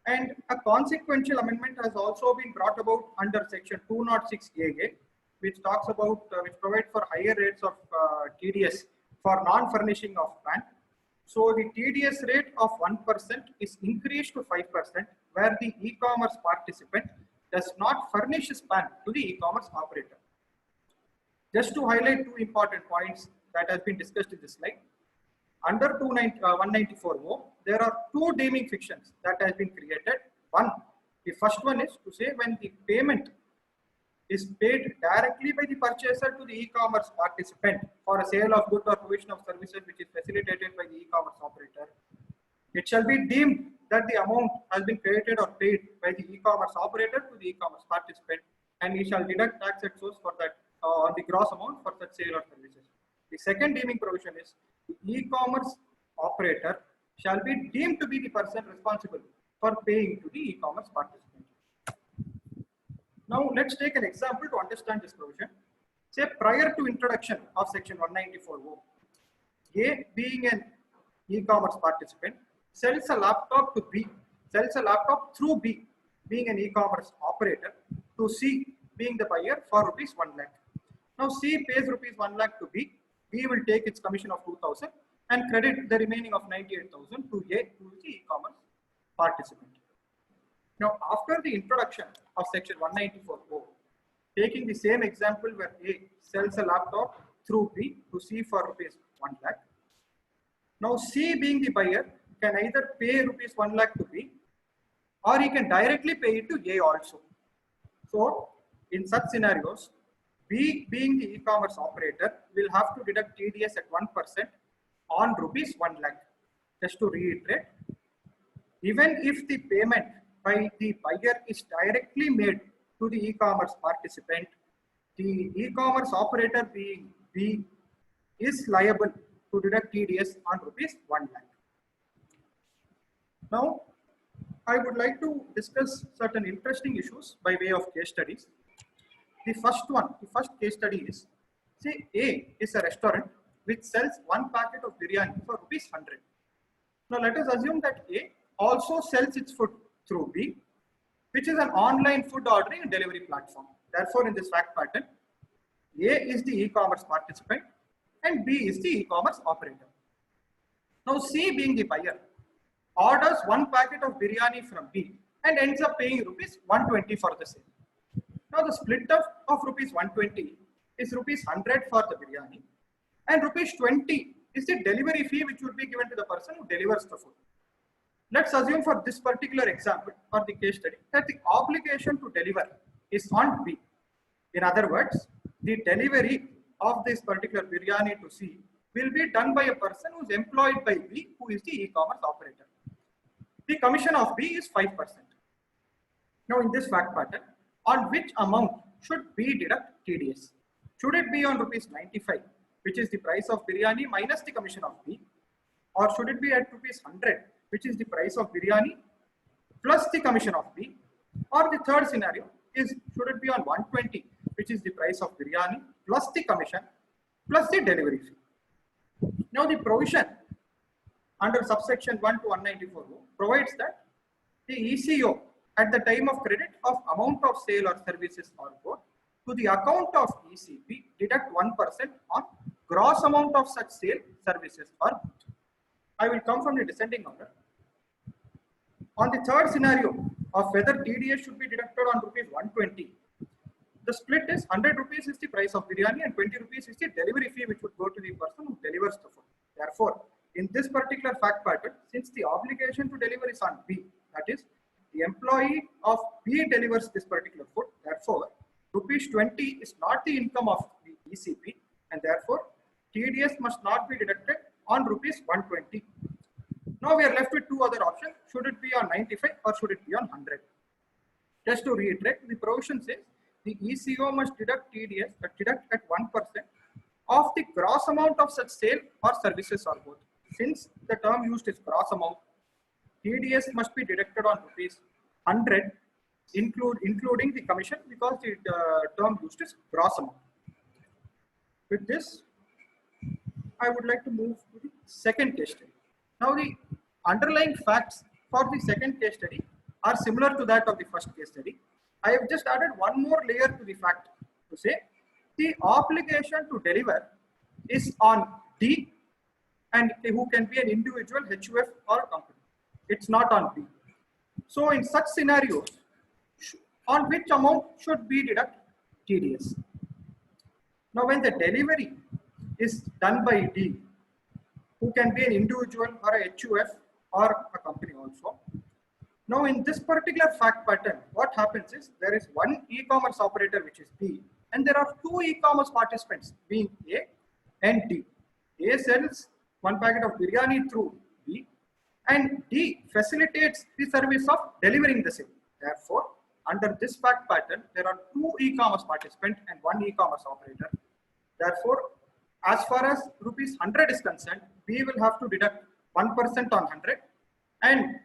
And a consequential amendment has also been brought about under section 206AA, which talks about, which provides for higher rates of TDS for non-furnishing of PAN. So the TDS rate of 1% is increased to 5%, where the e-commerce participant does not furnish his PAN to the e-commerce operator. Just to highlight two important points that has been discussed in this slide. Under 194O, there are two deeming fictions that has been created. One, the first one is to say when the payment is paid directly by the purchaser to the e-commerce participant for a sale of goods or provision of services which is facilitated by the e-commerce operator, it shall be deemed that the amount has been credited or paid by the e-commerce operator to the e-commerce participant, and he shall deduct tax at source for that on the gross amount for such sale or services. The second deeming provision is the e-commerce operator shall be deemed to be the person responsible for paying to the e-commerce participant. Now, let's take an example to understand this provision. Say prior to introduction of section 194O, A being an e-commerce participant sells a laptop to B, sells a laptop through B being an e-commerce operator to C being the buyer for rupees 1 lakh. Now C pays rupees 1 lakh to B, B will take its commission of 2,000 and credit the remaining of 98,000 to A, who is the e-commerce participant. Now, after the introduction of section 194O, taking the same example where A sells a laptop through B to C for rupees 1 lakh. Now, C being the buyer can either pay rupees 1 lakh to B or he can directly pay it to A also. So, in such scenarios, B being the e-commerce operator will have to deduct TDS at 1% on rupees 1 lakh. Just to reiterate, even if the payment by the buyer is directly made to the e-commerce participant, the e-commerce operator being B is liable to deduct TDS on rupees 1 lakh. Now, I would like to discuss certain interesting issues by way of case studies. The first case study is, say A is a restaurant which sells one packet of biryani for rupees 100. Now let us assume that A also sells its food through B, which is an online food ordering and delivery platform. Therefore, in this fact pattern, A is the e-commerce participant and B is the e-commerce operator. Now, C being the buyer, orders one packet of biryani from B and ends up paying rupees 120 for the same. Now, the split of rupees 120 is rupees 100 for the biryani and rupees 20 is the delivery fee which would be given to the person who delivers the food. Let's assume for this particular example or the case study that the obligation to deliver is on B. In other words, the delivery of this particular biryani to C will be done by a person who is employed by B, who is the e-commerce operator. The commission of B is 5%. Now, in this fact pattern, on which amount should B deduct TDS? Should it be on rupees 95, which is the price of biryani minus the commission of B, or should it be at rupees 100, which is the price of biryani plus the commission of B, or the third scenario is should it be on 120, which is the price of biryani plus the commission plus the delivery fee. Now, the provision under subsection 1 to 194 provides that the ECO at the time of credit of amount of sale or services or both to the account of ECP deduct 1% on gross amount of such sale, services or both. I will come from the descending order. On the third scenario of whether TDS should be deducted on rupees 120, the split is 100 rupees is the price of biryani and 20 rupees is the delivery fee which would go to the person who delivers the food. Therefore, in this particular fact pattern, since the obligation to deliver is on B, that is, the employee of B delivers this particular food, therefore, rupees 20 is not the income of the ECP and therefore, TDS must not be deducted on rupees 120. Now we are left with two other options. Should it be on 95 or should it be on 100? Just to reiterate, the provision says the ECO must deduct TDS deduct at 1% of the gross amount of such sale or services or both. Since the term used is gross amount, TDS must be deducted on rupees 100, including the commission, because the term used is gross amount. With this, I would like to move to the second case study. Now, the underlying facts for the second case study are similar to that of the first case study. I have just added one more layer to the fact to say the obligation to deliver is on D, and who can be an individual, HUF or company. It's not on B. So in such scenarios, on which amount should B deduct TDS? Now when the delivery is done by D, who can be an individual or a HUF or a company also. Now in this particular fact pattern, what happens is there is one e-commerce operator which is B, and there are two e-commerce participants being A and D. A sells one packet of biryani through B, and D facilitates the service of delivering the same. Therefore, under this fact pattern, there are two e-commerce participants and one e-commerce operator. Therefore, as far as rupees 100 is concerned, we will have to deduct 1% on 100 and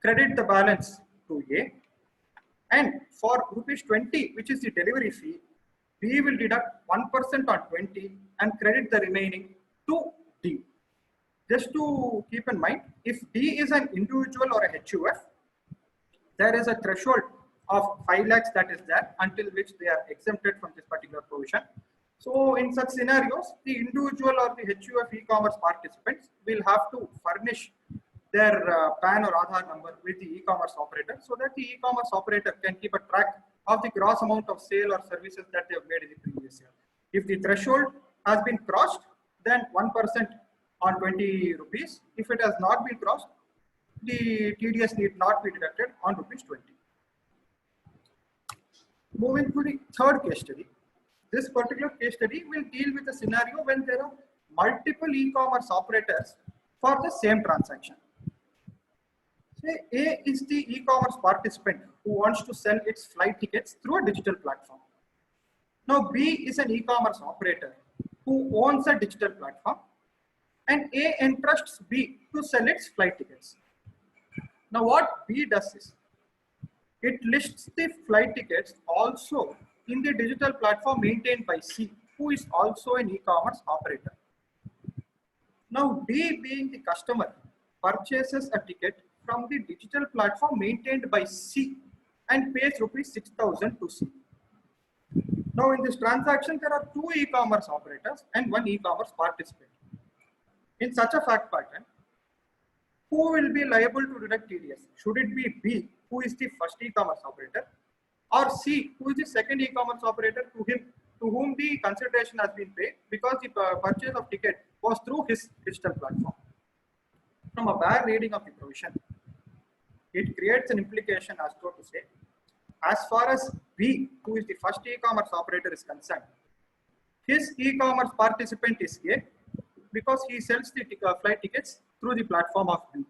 credit the balance to A. And for rupees 20, which is the delivery fee, we will deduct 1% on 20 and credit the remaining to D. Just to keep in mind, if D is an individual or a HUF, there is a threshold of 5 lakhs that is there until which they are exempted from this particular provision. So in such scenarios, the individual or the HUF e-commerce participants will have to furnish their PAN or Aadhaar number with the e-commerce operator so that the e-commerce operator can keep a track of the gross amount of sale or services that they have made in the previous year. If the threshold has been crossed, then 1% on 20 rupees. If it has not been crossed, the TDS need not be deducted on rupees 20. Moving to the third case study. This particular case study will deal with a scenario when there are multiple e-commerce operators for the same transaction. Say A is the e-commerce participant who wants to sell its flight tickets through a digital platform. Now B is an e-commerce operator who owns a digital platform, and A entrusts B to sell its flight tickets. Now what B does is, it lists the flight tickets also in the digital platform maintained by C, who is also an e-commerce operator. Now D, being the customer, purchases a ticket from the digital platform maintained by C and pays rupees 6,000 to C. Now in this transaction, there are two e-commerce operators and one e-commerce participant. In such a fact pattern, who will be liable to deduct TDS? Should it be B, who is the first e-commerce operator, or C, who is the second e-commerce operator to whom the consideration has been paid because the purchase of ticket was through his digital platform? From a bare reading of the provision, it creates an implication as to say, as far as B, who is the first e-commerce operator, is concerned, his e-commerce participant is A because he sells the flight tickets through the platform of B.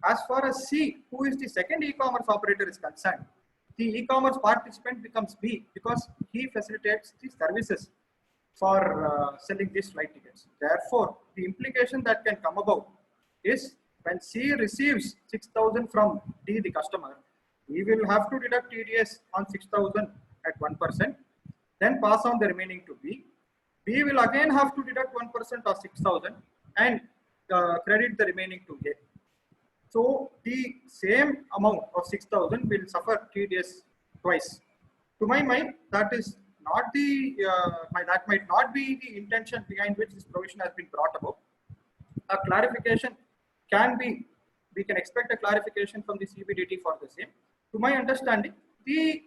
As far as C, who is the second e-commerce operator, is concerned, the e-commerce participant becomes B because he facilitates the services for selling these flight tickets. Therefore, the implication that can come about is when C receives 6,000 from D, the customer, he will have to deduct TDS on 6,000 at 1%, then pass on the remaining to B. B will again have to deduct 1% of 6,000 and credit the remaining to A. So the same amount of 6,000 will suffer TDS twice. To my mind, that is not the that might not be the intention behind which this provision has been brought about. A clarification can be, we can expect a clarification from the CBDT for the same. To my understanding, the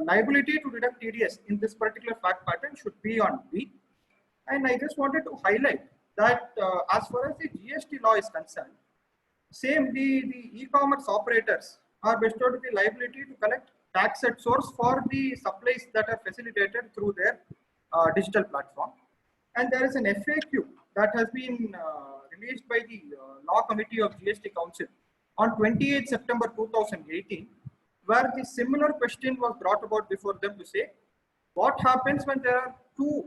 liability to deduct TDS in this particular fact pattern should be on B. And I just wanted to highlight that as far as the GST law is concerned, same the e-commerce operators are bestowed with the liability to collect tax at source for the supplies that are facilitated through their digital platform. And there is an FAQ that has been released by the Law Committee of GST Council on 28 September 2018, where the similar question was brought about before them to say, what happens when there are two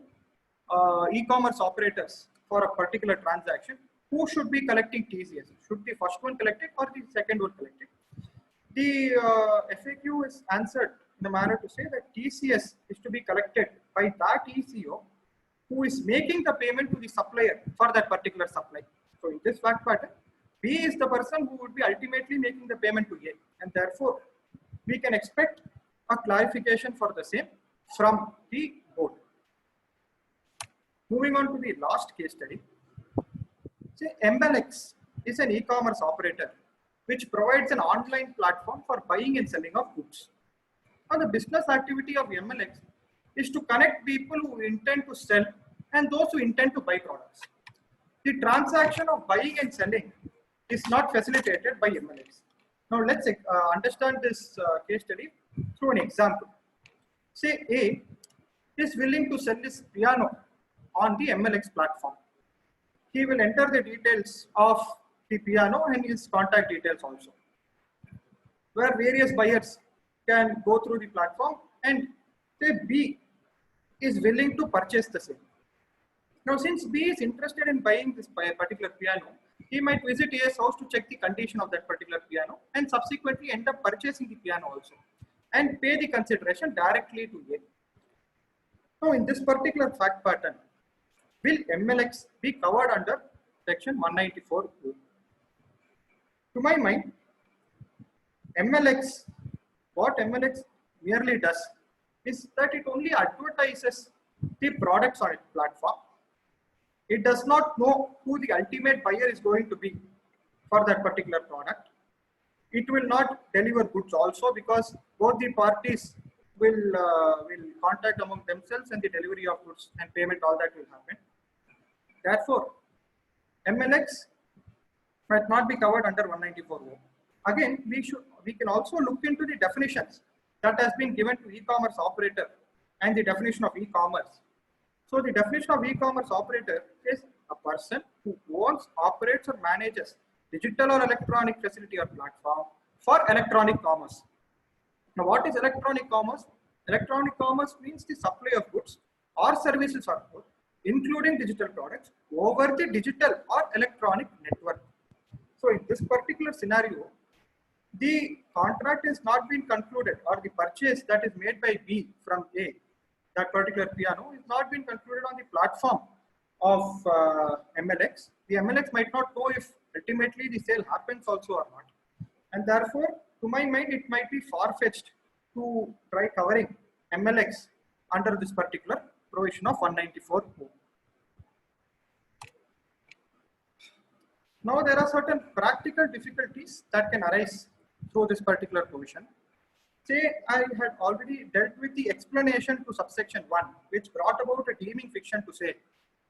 e-commerce operators for a particular transaction? Who should be collecting TCS? Should the first one collect it or the second one collect it? The FAQ is answered in a manner to say that TCS is to be collected by that ECO who is making the payment to the supplier for that particular supply. So in this fact pattern, B is the person who would be ultimately making the payment to A, and therefore we can expect a clarification for the same from the board. Moving on to the last case study. Say MLX is an e-commerce operator which provides an online platform for buying and selling of goods. Now the business activity of MLX is to connect people who intend to sell and those who intend to buy products. The transaction of buying and selling is not facilitated by MLX. Now let's understand this case study through an example. Say A is willing to sell this piano on the MLX platform. He will enter the details of the piano and his contact details also, where various buyers can go through the platform, and say B is willing to purchase the same. Now since B is interested in buying this particular piano, he might visit A's house to check the condition of that particular piano and subsequently end up purchasing the piano also and pay the consideration directly to A. Now in this particular fact pattern, will MLX be covered under section 194? To my mind, what MLX merely does is that it only advertises the products on its platform. It does not know who the ultimate buyer is going to be for that particular product. It will not deliver goods also because both the parties will contact among themselves, and the delivery of goods and payment, all that will happen. Therefore, MLX might not be covered under 194. Again, we can also look into the definitions that has been given to e-commerce operator and the definition of e-commerce. So the definition of e-commerce operator is a person who owns, operates or manages digital or electronic facility or platform for electronic commerce. Now what is electronic commerce? Electronic commerce means the supply of goods or services or both, including digital products, over the digital or electronic network. So in this particular scenario, the contract is not been concluded, or the purchase that is made by B from A, that particular piano, is not been concluded on the platform of MLX. The MLX might not know if ultimately the sale happens also or not. And therefore, to my mind, it might be far-fetched to try covering MLX under this particular provision of 194. Now, there are certain practical difficulties that can arise through this particular provision. Say, I had already dealt with the explanation to subsection 1, which brought about a deeming fiction to say,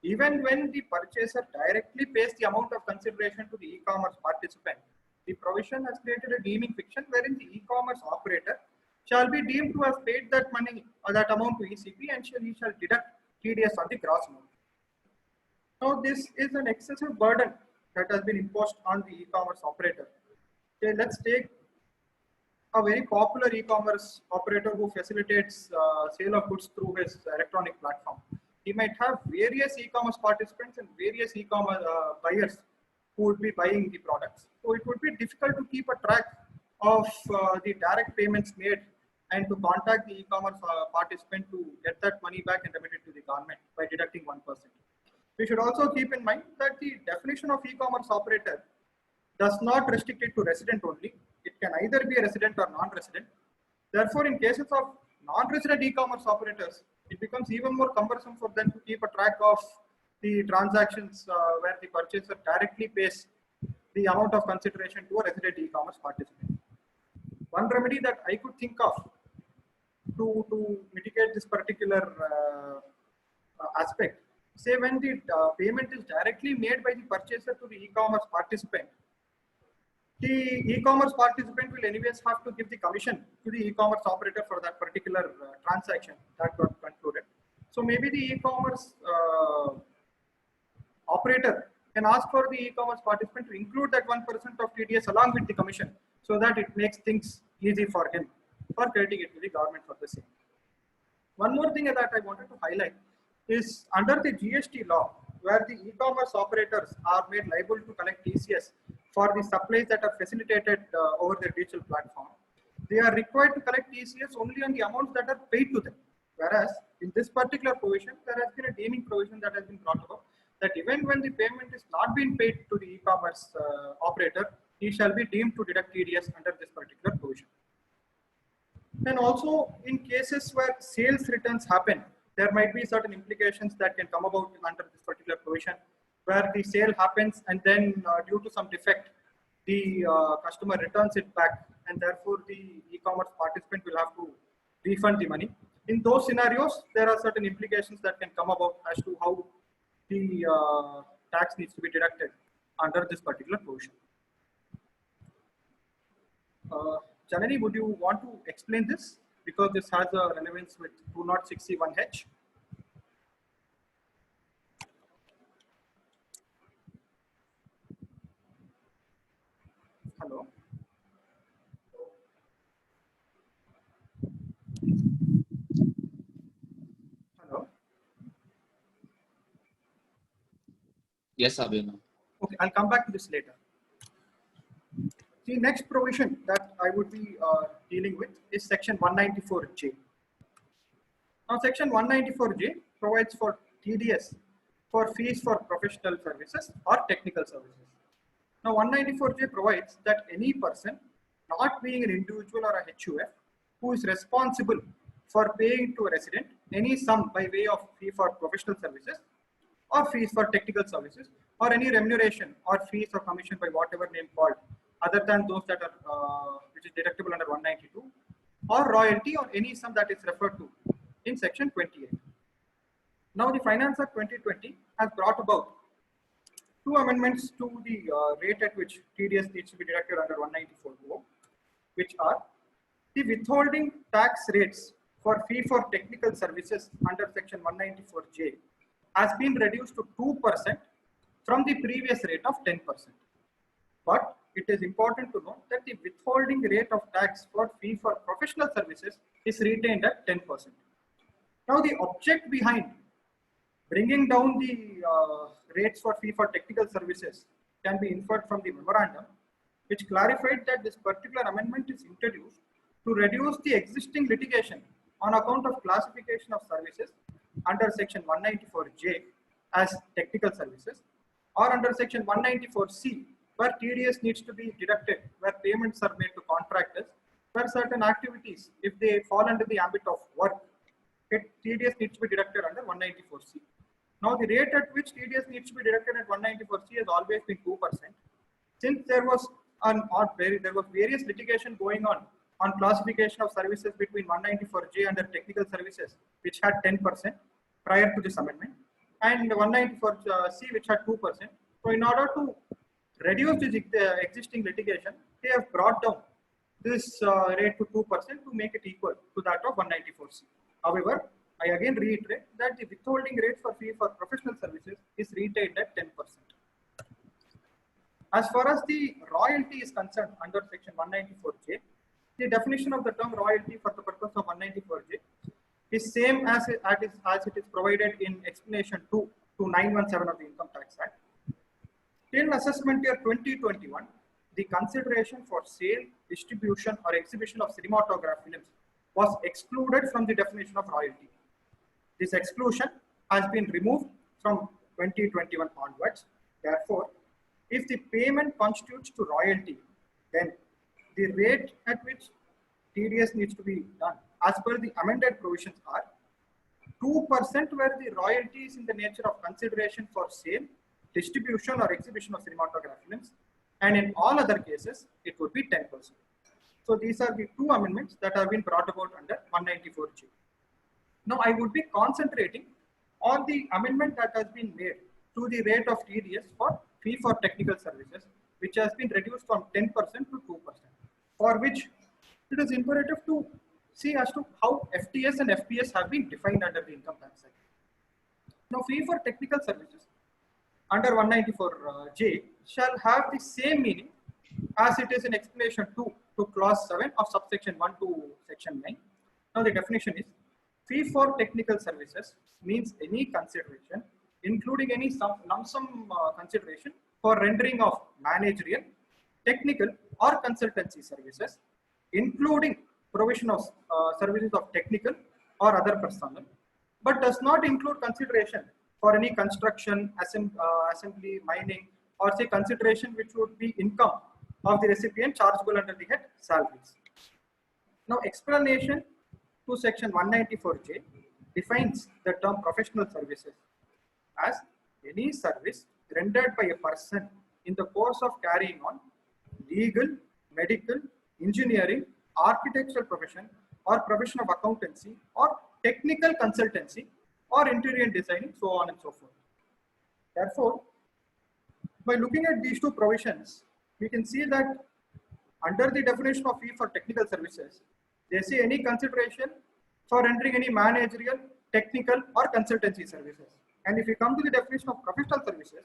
even when the purchaser directly pays the amount of consideration to the e-commerce participant, the provision has created a deeming fiction wherein the e-commerce operator shall be deemed to have paid that money or that amount to ECP, and he shall deduct TDS on the gross amount. Now, this is an excessive burden that has been imposed on the e-commerce operator. Okay, let's take a very popular e-commerce operator who facilitates sale of goods through his electronic platform. He might have various e-commerce participants and various e-commerce buyers who would be buying the products. So it would be difficult to keep a track of the direct payments made and to contact the e-commerce participant to get that money back and remit it to the government by deducting 1%. We should also keep in mind that the definition of e-commerce operator does not restrict it to resident only. It can either be a resident or non-resident. Therefore, in cases of non-resident e-commerce operators, it becomes even more cumbersome for them to keep a track of the transactions where the purchaser directly pays the amount of consideration to a resident e-commerce participant. One remedy that I could think of to mitigate this particular aspect, say when the payment is directly made by the purchaser to the e-commerce participant, the e-commerce participant will anyways have to give the commission to the e-commerce operator for that particular transaction that got concluded. So maybe the e-commerce operator can ask for the e-commerce participant to include that 1% of TDS along with the commission, so that it makes things easy for him for crediting it to the government for the same. One more thing that I wanted to highlight is under the GST law, where the e-commerce operators are made liable to collect TCS for the supplies that are facilitated over their digital platform. They are required to collect TCS only on the amounts that are paid to them. Whereas in this particular provision, there has been a deeming provision that has been brought about, that even when the payment is not being paid to the e-commerce operator, he shall be deemed to deduct TDS under this particular provision. And also in cases where sales returns happen, there might be certain implications that can come about under this particular provision, where the sale happens and then due to some defect, the customer returns it back, and therefore the e-commerce participant will have to refund the money. In those scenarios, there are certain implications that can come about as to how the tax needs to be deducted under this particular provision. Janani, would you want to explain this? Because this has a relevance with 206C1H. Hello. Hello. Yes, Abhinav. Okay, I'll come back to this later. The next provision that I would be dealing with is section 194J. Now, section 194J provides for TDS for fees for professional services or technical services. Now, 194J provides that any person not being an individual or a HUF who is responsible for paying to a resident any sum by way of fee for professional services or fees for technical services or any remuneration or fees or commission by whatever name called, other than those that are which is deductible under 192, or royalty or any sum that is referred to in section 28. Now, the Finance Act 2020 has brought about two amendments to the rate at which TDS needs to be deducted under 194, which are the withholding tax rates for fee for technical services under section 194J has been reduced to 2% from the previous rate of 10%. But it is important to note that the withholding rate of tax for fee for professional services is retained at 10%. Now, the object behind bringing down the rates for fee for technical services can be inferred from the memorandum, which clarified that this particular amendment is introduced to reduce the existing litigation on account of classification of services under section 194J as technical services or under section 194C where TDS needs to be deducted, where payments are made to contractors, where certain activities, if they fall under the ambit of work, TDS needs to be deducted under 194C. Now the rate at which TDS needs to be deducted at 194C has always been 2%. Since there was various litigation going on classification of services between 194J under technical services, which had 10% prior to this amendment, and 194C, which had 2%. So in order to reduce this existing litigation, they have brought down this rate to 2% to make it equal to that of 194C. However, I again reiterate that the withholding rate for fee for professional services is retained at 10%. As far as the royalty is concerned under section 194J, the definition of the term royalty for the purpose of 194J is same as it is provided in explanation 2 to 917 of the Income Tax Act. Till assessment year 2021, the consideration for sale, distribution or exhibition of cinematograph films was excluded from the definition of royalty. This exclusion has been removed from 2021 onwards. Therefore, if the payment constitutes to royalty, then the rate at which TDS needs to be done as per the amended provisions are 2% where the royalty is in the nature of consideration for sale, distribution or exhibition of cinematograph films, and in all other cases, it would be 10%. So these are the two amendments that have been brought about under 194J. Now I would be concentrating on the amendment that has been made to the rate of TDS for fee for technical services, which has been reduced from 10% to 2%, for which it is imperative to see as to how FTS and FPS have been defined under the Income Tax Act. Now fee for technical services under 194J shall have the same meaning as it is in explanation 2 to clause 7 of subsection 1 to section 9. Now the definition is fee for technical services means any consideration, including any lump sum consideration for rendering of managerial, technical or consultancy services, including provision of services of technical or other personnel, but does not include consideration for any construction, assembly, mining, or say consideration which would be income of the recipient chargeable under the head salaries. Now explanation to section 194J defines the term professional services as any service rendered by a person in the course of carrying on legal, medical, engineering, architectural profession or profession of accountancy or technical consultancy or interior designing, so on and so forth. Therefore, by looking at these two provisions, we can see that under the definition of fee for technical services, they say any consideration for rendering any managerial, technical or consultancy services. And if we come to the definition of professional services,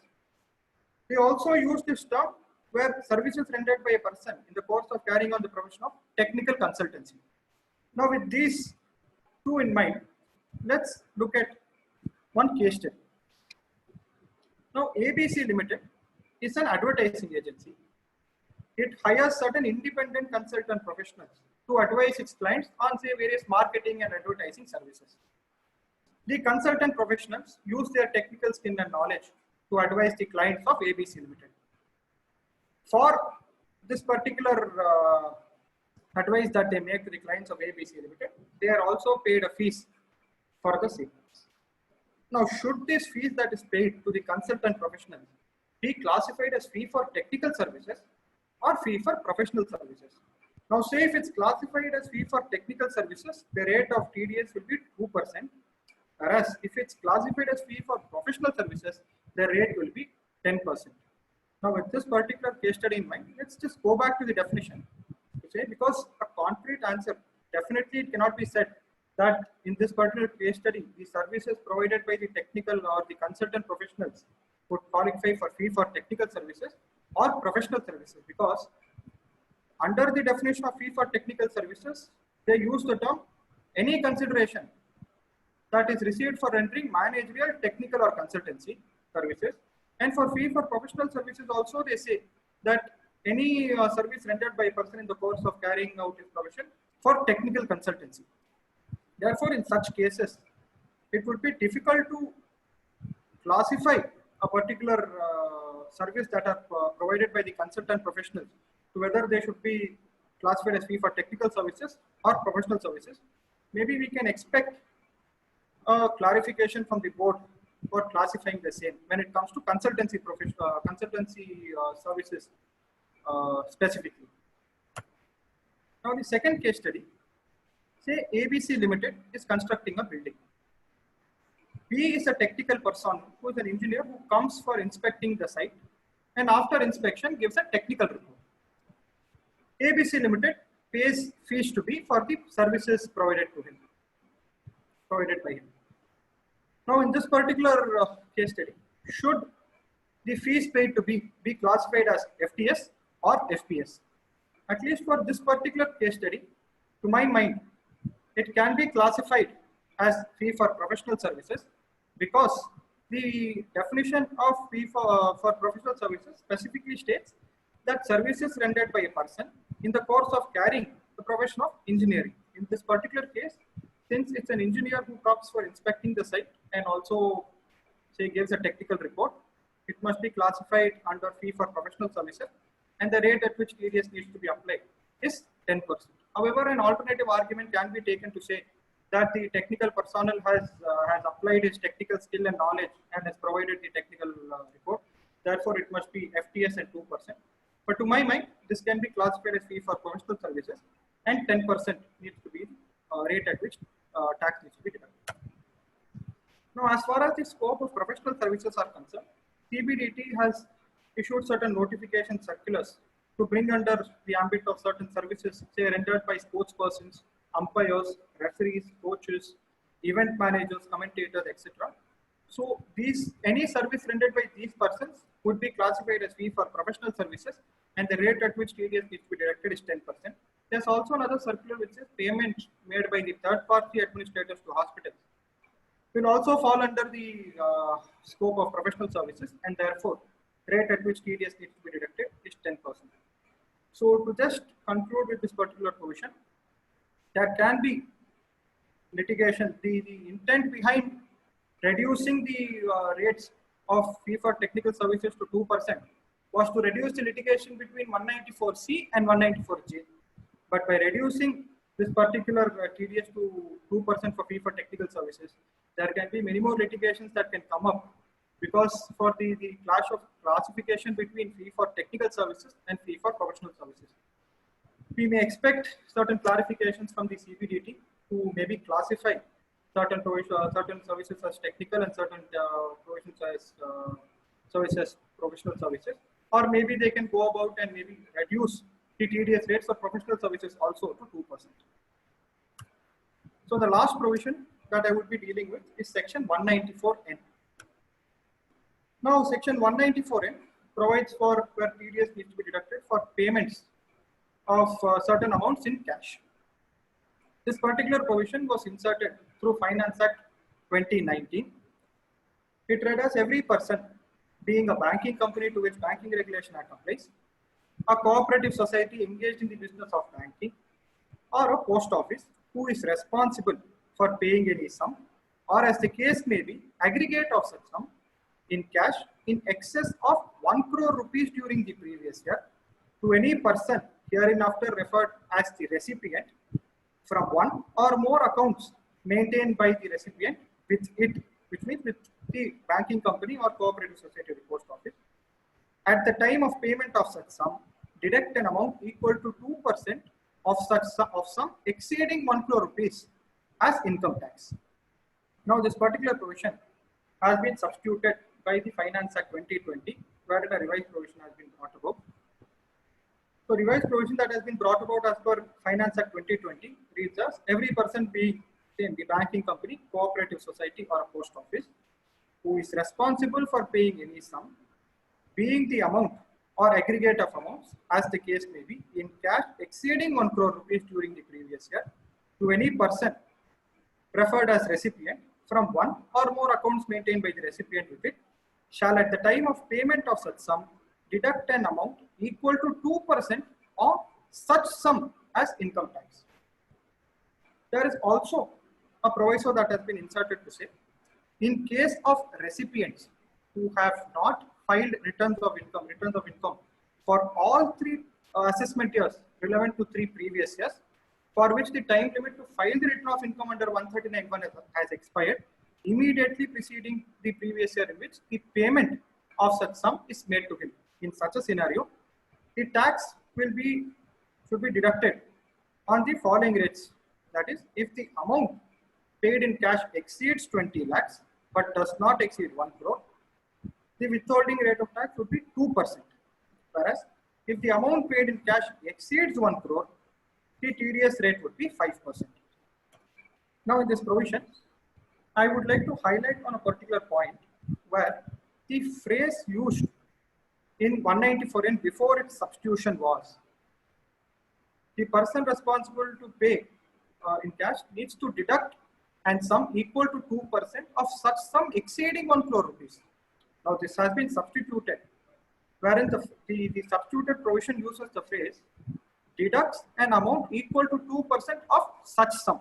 they also use this term where services rendered by a person in the course of carrying on the profession of technical consultancy. Now with these two in mind, let's look at one case study. Now ABC Limited is an advertising agency. It hires certain independent consultant professionals to advise its clients on say various marketing and advertising services. The consultant professionals use their technical skill and knowledge to advise the clients of ABC Limited. For this particular advice that they make to the clients of ABC Limited, they are also paid a fees for the same. Now, should this fees that is paid to the consultant professionals be classified as fee for technical services or fee for professional services? Now, say if it's classified as fee for technical services, the rate of TDS will be 2%. Whereas if it's classified as fee for professional services, the rate will be 10%. Now with this particular case study in mind, let's just go back to the definition. Okay, because a concrete answer, definitely it cannot be said that in this particular case study, the services provided by the technical or the consultant professionals would qualify for fee for technical services or professional services, because under the definition of fee for technical services, they use the term any consideration that is received for rendering managerial, technical or consultancy services. And for fee for professional services also, they say that any service rendered by a person in the course of carrying out his profession for technical consultancy. Therefore, in such cases, it would be difficult to classify a particular service that are provided by the consultant professionals to whether they should be classified as fee for technical services or professional services, maybe we can expect a clarification from the board for classifying the same when it comes to consultancy services specifically. Now the second case study, say ABC Limited is constructing a building. B is a technical person who is an engineer who comes for inspecting the site and after inspection gives a technical report. ABC Limited pays fees to B for the services provided by him. Now in this particular case study, should the fees paid to B be classified as FTS or FPS? At least for this particular case study, to my mind, it can be classified as fee for professional services because the definition of fee for professional services specifically states that services rendered by a person in the course of carrying the profession of engineering. In this particular case, since it's an engineer who comes for inspecting the site and also say gives a technical report, it must be classified under fee for professional services, and the rate at which TDS needs to be applied is 10%. However, an alternative argument can be taken to say that the technical personnel has applied his technical skill and knowledge and has provided the technical report. Therefore, it must be FTS at 2%. But to my mind, this can be classified as fee for professional services, and 10% needs to be rate at which tax needs to be deducted. Now, as far as the scope of professional services are concerned, CBDT has issued certain notification circulars to bring under the ambit of certain services, say rendered by sports persons, umpires, referees, coaches, event managers, commentators, etc. So any service rendered by these persons would be classified as fee for professional services, and the rate at which TDS needs to be deducted is 10%. There's also another circular which says payment made by the third-party administrators to hospitals will also fall under the scope of professional services, and therefore rate at which TDS needs to be deducted is 10%. So to just conclude with this particular provision, there can be litigation. The intent behind reducing the rates of fee for technical services to 2% was to reduce the litigation between 194C and 194J. But by reducing this particular TDS to 2% for fee for technical services, there can be many more litigations that can come up, because for the clash of classification between fee for technical services and fee for professional services, we may expect certain clarifications from the CBDT to maybe classify certain services as technical and certain provisions as services professional services, or maybe they can go about and maybe reduce the TDS rates for professional services also to 2%. So the last provision that I would be dealing with is section 194N. Now section 194N provides for where TDS needs to be deducted for payments of certain amounts in cash. This particular provision was inserted through Finance Act 2019. It read as every person being a banking company to which Banking Regulation Act applies, a cooperative society engaged in the business of banking, or a post office who is responsible for paying any sum, or as the case may be, aggregate of such sum in cash in excess of 1 crore rupees during the previous year to any person hereinafter referred as the recipient from one or more accounts maintained by the recipient which means with the banking company or cooperative society of the post office. At the time of payment of such sum, deduct an amount equal to 2% of such sum exceeding 1 crore rupees as income tax. Now this particular provision has been substituted by the Finance Act 2020, wherein a revised provision has been brought about. So revised provision that has been brought about as per Finance Act 2020 reads as every person being in the banking company, cooperative society or a post office who is responsible for paying any sum, being the amount or aggregate of amounts as the case may be in cash exceeding 1 crore rupees during the previous year to any person referred as recipient from one or more accounts maintained by the recipient with it, shall at the time of payment of such sum deduct an amount equal to 2% of such sum as income tax. There is also a proviso that has been inserted to say, in case of recipients who have not filed returns of income for all three assessment years relevant to 3 previous years, for which the time limit to file the return of income under 139(1) has expired, immediately preceding the previous year in which the payment of such sum is made to him. In such a scenario, the tax should be deducted on the following rates. That is, if the amount paid in cash exceeds 20 lakhs but does not exceed 1 crore, the withholding rate of tax would be 2%. Whereas, if the amount paid in cash exceeds 1 crore, the TDS rate would be 5%. Now, in this provision, I would like to highlight on a particular point where the phrase used in 194N before its substitution was, the person responsible to pay in cash needs to deduct and sum equal to 2% of such sum exceeding 1 crore rupees. Now, this has been substituted, wherein the substituted provision uses the phrase deducts an amount equal to 2% of such sum.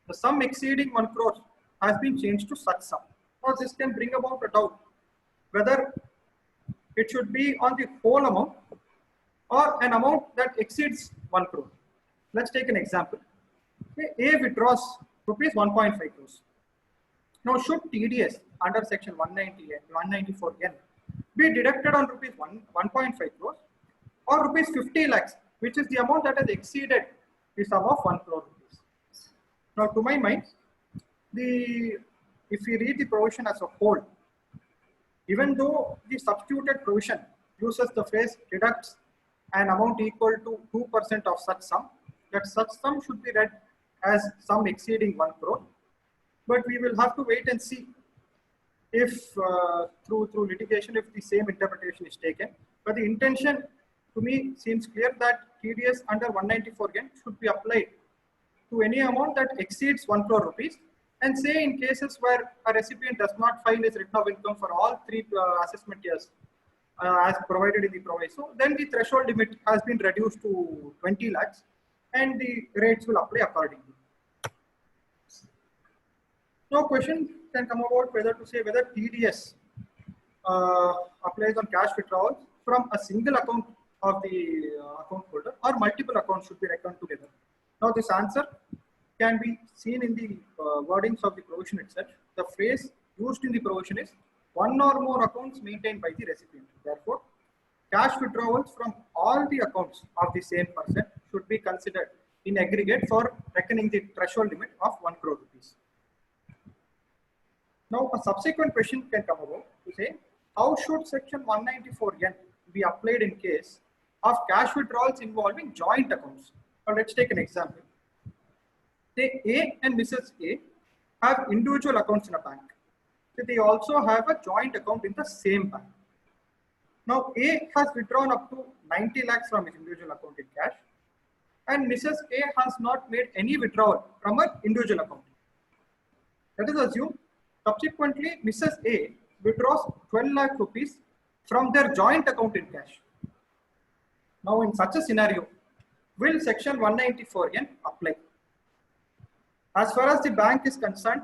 The sum exceeding 1 crore has been changed to such sum. Now, this can bring about a doubt whether it should be on the whole amount or an amount that exceeds 1 crore. Let's take an example. A withdraws rupees 1.5 crores. Now, should TDS under section 194N be deducted on rupees 1.5 crores or rupees 50 lakhs, which is the amount that has exceeded the sum of 1 crore rupees? Now, to my mind, if we read the provision as a whole, even though the substituted provision uses the phrase deducts an amount equal to 2% of such sum, that such sum should be read as sum exceeding 1 crore. But we will have to wait and see if through litigation, if the same interpretation is taken. But the intention to me seems clear that TDS under 194N should be applied to any amount that exceeds 1 crore rupees. And say in cases where a recipient does not file his return of income for all 3 assessment years as provided in the proviso, then the threshold limit has been reduced to 20 lakhs and the rates will apply accordingly. Now, question can come about whether TDS applies on cash withdrawals from a single account of the account holder or multiple accounts should be reckoned together. Now, this answer can be seen in the wordings of the provision itself. The phrase used in the provision is one or more accounts maintained by the recipient. Therefore, cash withdrawals from all the accounts of the same person should be considered in aggregate for reckoning the threshold limit of 1 crore rupees. Now, a subsequent question can come about to say, how should section 194N be applied in case of cash withdrawals involving joint accounts? Now, let's take an example. Say A and Mrs. A have individual accounts in a bank. So they also have a joint account in the same bank. Now, A has withdrawn up to 90 lakhs from his individual account in cash, and Mrs. A has not made any withdrawal from her individual account. Let us assume subsequently Mrs. A withdraws 12 lakh rupees from their joint account in cash. Now, in such a scenario, will section 194N apply? As far as the bank is concerned,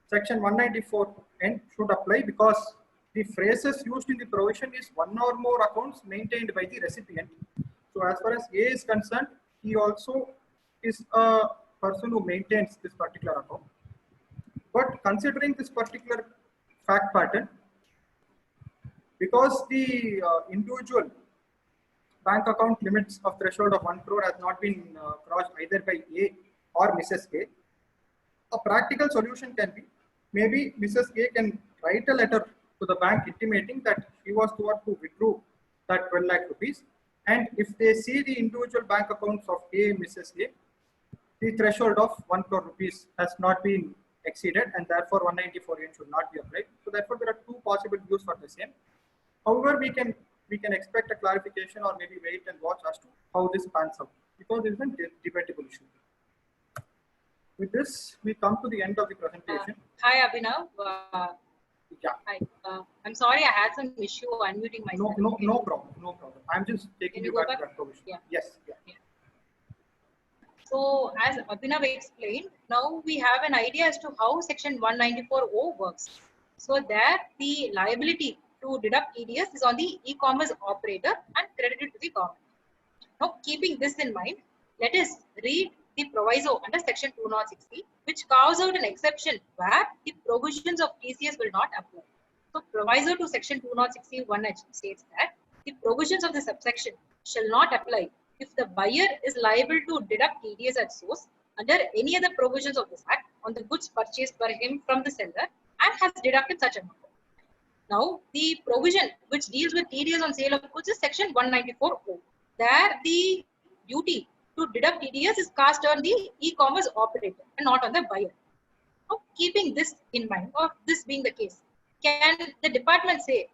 section 194N should apply because the phrases used in the provision is one or more accounts maintained by the recipient. So, as far as A is concerned, he also is a person who maintains this particular account. But considering this particular fact pattern, because the individual bank account limits of threshold of 1 crore has not been crossed either by A or Mrs. A, a practical solution can be maybe Mrs. A can write a letter to the bank intimating that she was the one who withdrew that 12 lakh rupees, and if they see the individual bank accounts of A and Mrs. A, the threshold of 1 crore rupees has not been exceeded and therefore 194N should not be applied. So therefore there are two possible views for the same. However, we can expect a clarification or maybe wait and watch as to how this pans out because it is a debatable issue. With this, we come to the end of the presentation. Hi, Abhinav. Yeah. Hi. I'm sorry, I had some issue unmuting myself. No problem. I'm just taking you back to that provision. Yeah. Yes. Yeah. So, as Abhinav explained, now we have an idea as to how section 194O works. So that the liability to deduct TDS is on the e-commerce operator and credited to the government. Now, keeping this in mind, let us read the proviso under section 206C, which carves out an exception where the provisions of TCS will not apply. So, proviso to section 206C 1H states that the provisions of the subsection shall not apply if the buyer is liable to deduct TDS at source under any other provisions of this Act on the goods purchased by him from the seller and has deducted such amount. Now, the provision which deals with TDS on sale of goods is section 194O. There, the duty to deduct TDS is cast on the e-commerce operator and not on the buyer. Now, keeping this in mind, or this being the case, can the department say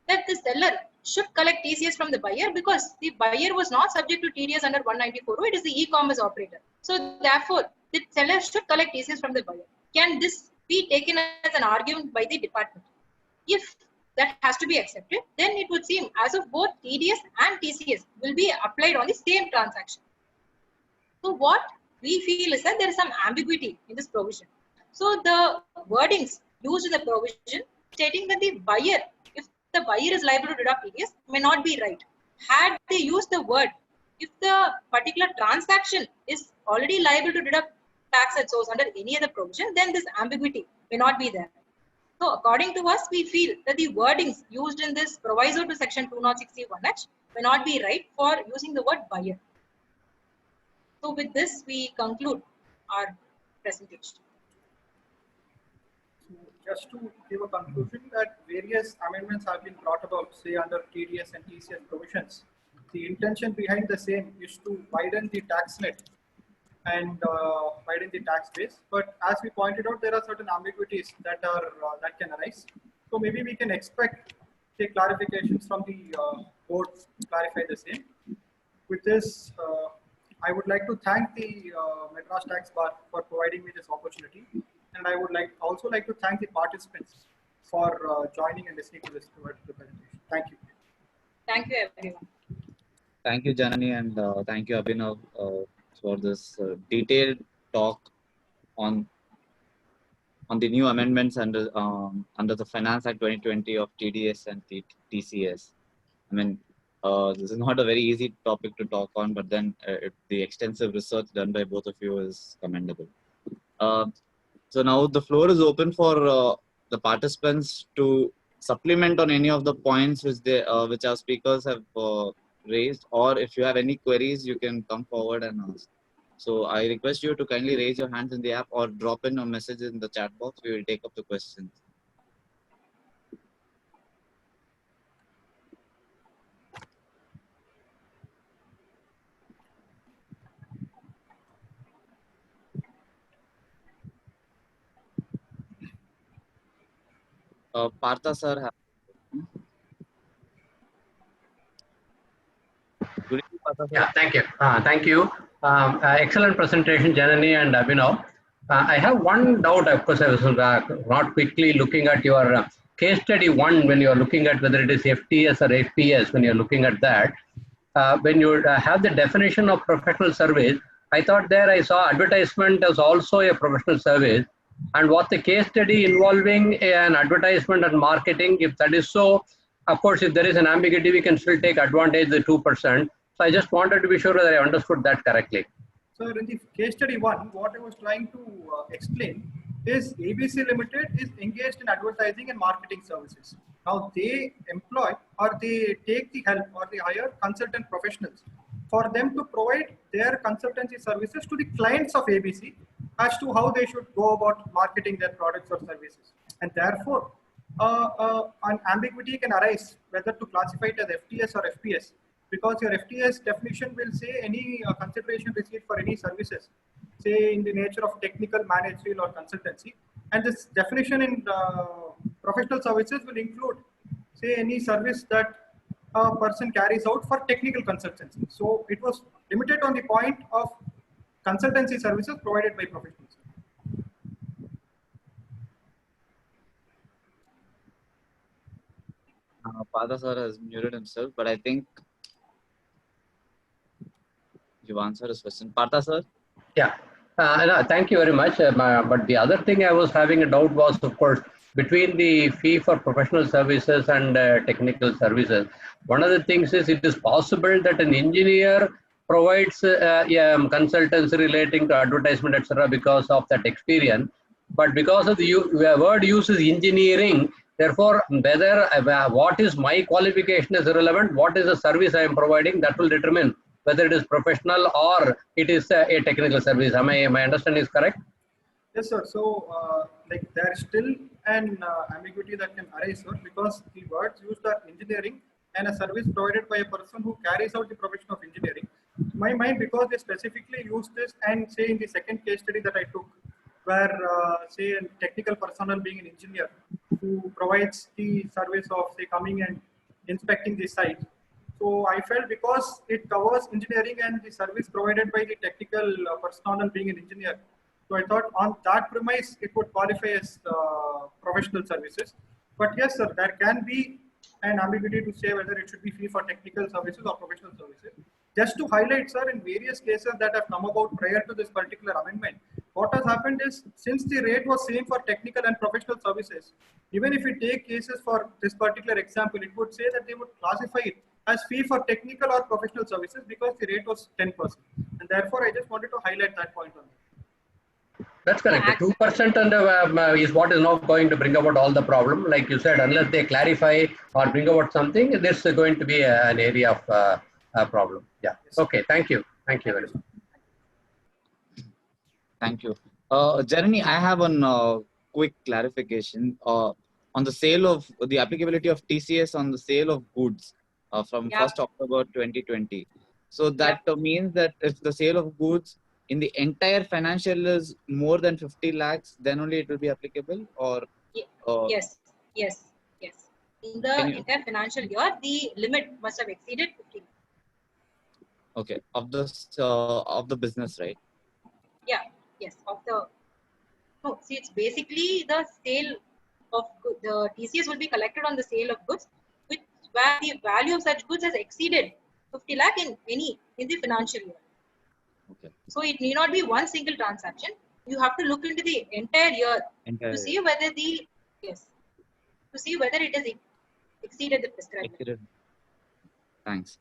that the seller should collect TCS from the buyer because the buyer was not subject to TDS under 194, it is the e-commerce operator. So therefore, the seller should collect TCS from the buyer. Can this be taken as an argument by the department? If that has to be accepted, then it would seem as if both TDS and TCS will be applied on the same transaction. So what we feel is that there is some ambiguity in this provision. So the wordings used in the provision stating that the buyer, if the buyer is liable to deduct TDS, may not be right. Had they used the word, if the particular transaction is already liable to deduct tax at source under any other provision, then this ambiguity may not be there. So according to us, we feel that the wordings used in this proviso to section 206C1H may not be right for using the word buyer. So with this, we conclude our presentation. Just to give a conclusion that various amendments have been brought about, say under TDS and TCS provisions. The intention behind the same is to widen the tax net and widen the tax base. But as we pointed out, there are certain ambiguities that can arise. So maybe we can expect, say, clarifications from the board to clarify the same. With this, I would like to thank the Madras Tax Bar for providing me this opportunity. And I would also like to thank the participants for joining and listening to this presentation. Thank you. Thank you, everyone. Thank you, Janani, and thank you, Abhinav, for this detailed talk on the new amendments under the Finance Act 2020 of TDS and TCS. I mean, this is not a very easy topic to talk on, but then the extensive research done by both of you is commendable. So now the floor is open for the participants to supplement on any of the points which our speakers have raised, or if you have any queries, you can come forward and ask. So I request you to kindly raise your hands in the app or drop in a message in the chat box. We will take up the questions. Partha sir. Good evening, Partha sir. Yeah, thank you. Thank you. Excellent presentation, Janani and Abhinav. I have one doubt. Of course, I was not quickly looking at your case study one when you are looking at whether it is FTS or FPS. When you are looking at that, when you have the definition of professional service, I thought there I saw advertisement as also a professional service. And what the case study involving an advertisement and marketing, if that is so, of course, if there is an ambiguity, we can still take advantage of the 2%. So I just wanted to be sure that I understood that correctly. So in the case study one, what I was trying to explain is ABC Limited is engaged in advertising and marketing services. Now they employ or they take the help or they hire consultant professionals for them to provide their consultancy services to the clients of ABC as to how they should go about marketing their products or services. And therefore, an ambiguity can arise whether to classify it as FTS or FPS, because your FTS definition will say any consideration received for any services, say in the nature of technical, managerial or consultancy. And this definition in professional services will include, say, any service that a person carries out for technical consultancy. So it was limited on the point of consultancy services provided by professionals. Partha sir has muted himself, but I think you answered his question. Partha sir? Yeah, no, thank you very much. But the other thing I was having a doubt was, of course, between the fee for professional services and technical services. One of the things is it is possible that an engineer provides consultancy relating to advertisement, etc., because of that experience. But because of the word use is engineering, therefore, whether what is my qualification is irrelevant. What is the service I am providing, that will determine whether it is professional or it is a technical service. My understanding is correct? Yes, sir. So, like there is still an ambiguity that can arise, sir, because the words used are engineering and a service provided by a person who carries out the profession of engineering. To my mind, because they specifically use this, and say in the second case study that I took, where say a technical personnel being an engineer who provides the service of say coming and inspecting the site. So I felt because it covers engineering and the service provided by the technical personnel being an engineer, so I thought on that premise it would qualify as professional services. But yes, sir, there can be an ambiguity to say whether it should be fee for technical services or professional services. Just to highlight, sir, in various cases that have come about prior to this particular amendment, what has happened is since the rate was same for technical and professional services, even if we take cases for this particular example, it would say that they would classify it as fee for technical or professional services because the rate was 10%. And therefore, I just wanted to highlight that point on that. That's correct. 2% is what is not going to bring about all the problem. Like you said, unless they clarify or bring about something, this is going to be an area of problem. Yeah. Okay. Thank you. Thank you very much. Thank you. Jeremy, I have a quick clarification on the sale of the applicability of TCS on the sale of goods from 1st October 2020. So that means that if the sale of goods in the entire financial year is more than 50 lakhs, then only it will be applicable, or? Yes. In the entire financial year, the limit must have exceeded 50. Okay, of the business, right? Yeah. Yes. No, see, it's basically the sale of the TCS will be collected on the sale of goods, where the value of such goods has exceeded 50 lakh in the financial year. Okay. So it need not be one single transaction. You have to look into the entire year to see whether it has exceeded the prescribed limit. Thanks.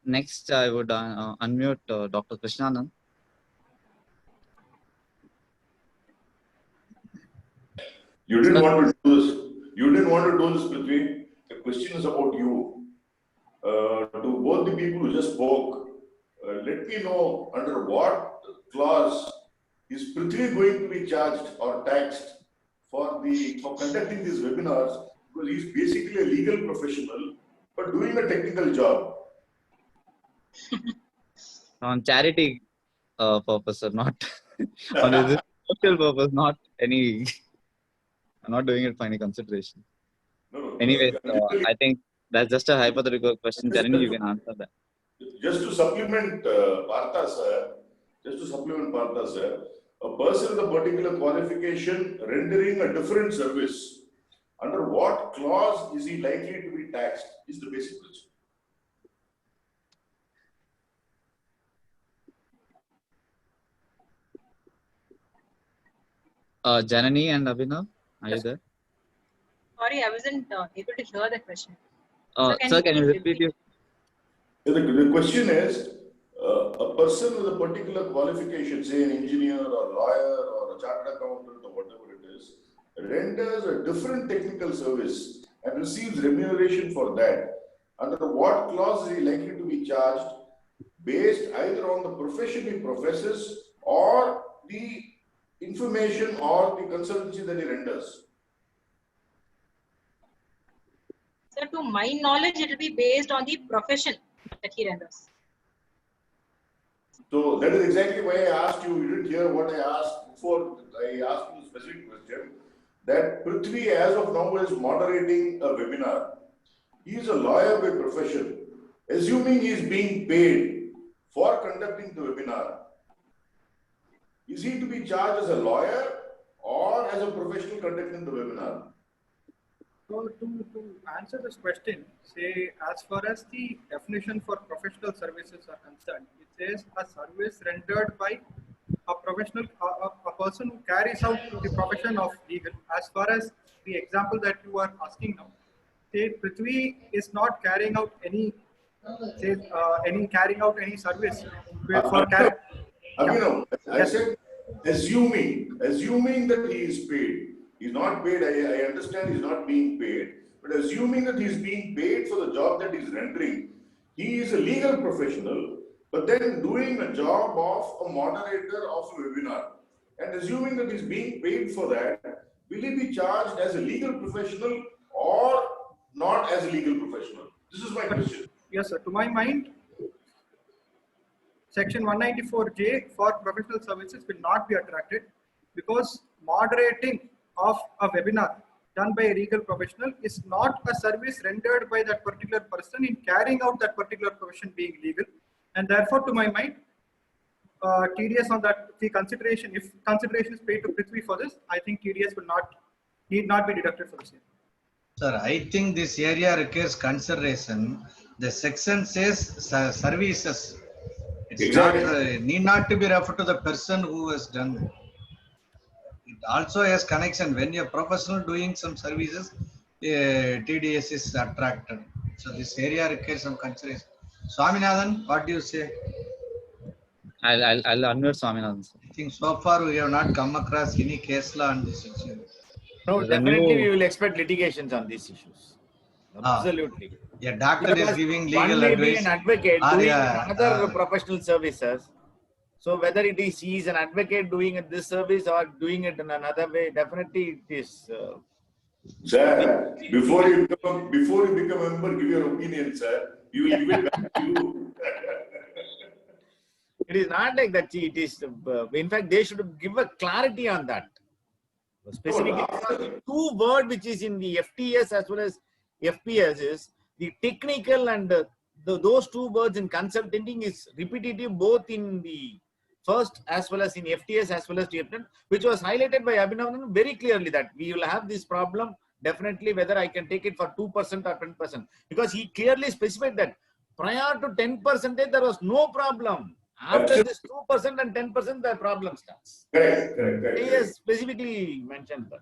Next, I would unmute Dr. Krishnanand. You didn't want to do this. You didn't want to do this, Prithvi. The question is about you. To both the people who just spoke, let me know under what clause is Prithvi going to be charged or taxed for conducting these webinars, because he's basically a legal professional but doing a technical job. On charity purpose, or not on a social purpose, not any. I'm not doing it for any consideration. No. Anyway, I think that's just a hypothetical question. Jeremy, you can answer that. Just to supplement Partha sir, a person with a particular qualification rendering a different service, under what clause is he likely to be taxed is the basic question. Janani and Abhinav, are you there? Sorry, I wasn't able to hear the question. Sir, can you repeat it? The question is, a person with a particular qualification, say an engineer or lawyer or a chartered accountant or whatever it is, renders a different technical service and receives remuneration for that. Under what clause is he likely to be charged based either on the profession he professes or the information or the consultancy that he renders? So to my knowledge, it will be based on the profession that he renders. So that is exactly why I asked you. You didn't hear what I asked before. I asked you a specific question. That Prithvi, as of now, is moderating a webinar. He is a lawyer by profession. Assuming he is being paid for conducting the webinar, is he to be charged as a lawyer or as a professional conducting the webinar? So to answer this question, say as far as the definition for professional services are concerned, it says a service rendered by a professional, a person who carries out the profession of legal, as far as the example that you are asking now, say Prithvi is not carrying out any, say, any carrying out any service for Abhinav, yeah. Abhinav, I Yes. said assuming that he is paid. He's not paid. I understand he's not being paid, but assuming that he's being paid for the job that he's rendering, he is a legal professional, but then doing a job of a moderator of a webinar. And assuming that he's being paid for that, will he be charged as a legal professional or not as a legal professional? This is my question. Yes, sir. To my mind, Section 194J for professional services will not be attracted because moderating of a webinar done by a legal professional is not a service rendered by that particular person in carrying out that particular profession being legal. And therefore, to my mind, TDS on that, the consideration, if consideration is paid to Prithvi for this, I think TDS will need not be deducted for the same. Sir, I think this area requires consideration. The section says services. It's Exactly. not need not to be referred to the person who has done it. It also has connection when you're professional doing some services, TDS is attracted. So this area requires some consideration. Swaminathan, what do you say? I'll unmute Swaminathan. I think so far we have not come across any case law on this issue. No, There's a definitely new- we will expect litigations on these issues. Absolutely. A doctor is Because giving one legal may be advice. an advocate or doing a- another professional services. So whether it is he is an advocate doing it this service or doing it in another way, definitely it is. Sir, before you become a member, give your opinion, sir. You will give it back to you. It is not like that. It is. In fact, they should give a clarity on that. Specifically, the two word which is in the FTS as well as FPS is the technical and those two words in consulting is repetitive both in the first as well as in FTS as well as TFN, which was highlighted by Abhinav very clearly that we will have this problem definitely whether I can take it for 2% or 10%, because he clearly specified that prior to 10% there was no problem. After this 2% and 10% the problem starts. Correct. He has specifically mentioned that.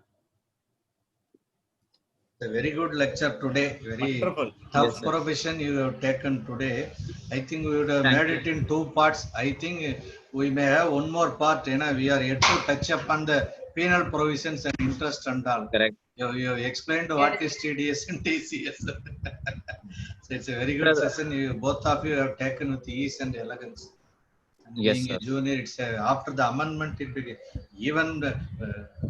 A very good lecture today. Very Wonderful. tough Yes, sir. profession you have taken today. I think we would have Thank made it in two parts. I think we may have one more part. We are yet to touch upon the penal provisions and interest and all. Correct. You have explained what is TDS and TCS. So it's a very good session. Both of you have taken with ease and elegance. And Yes, being sir. a junior, it's after the amendment,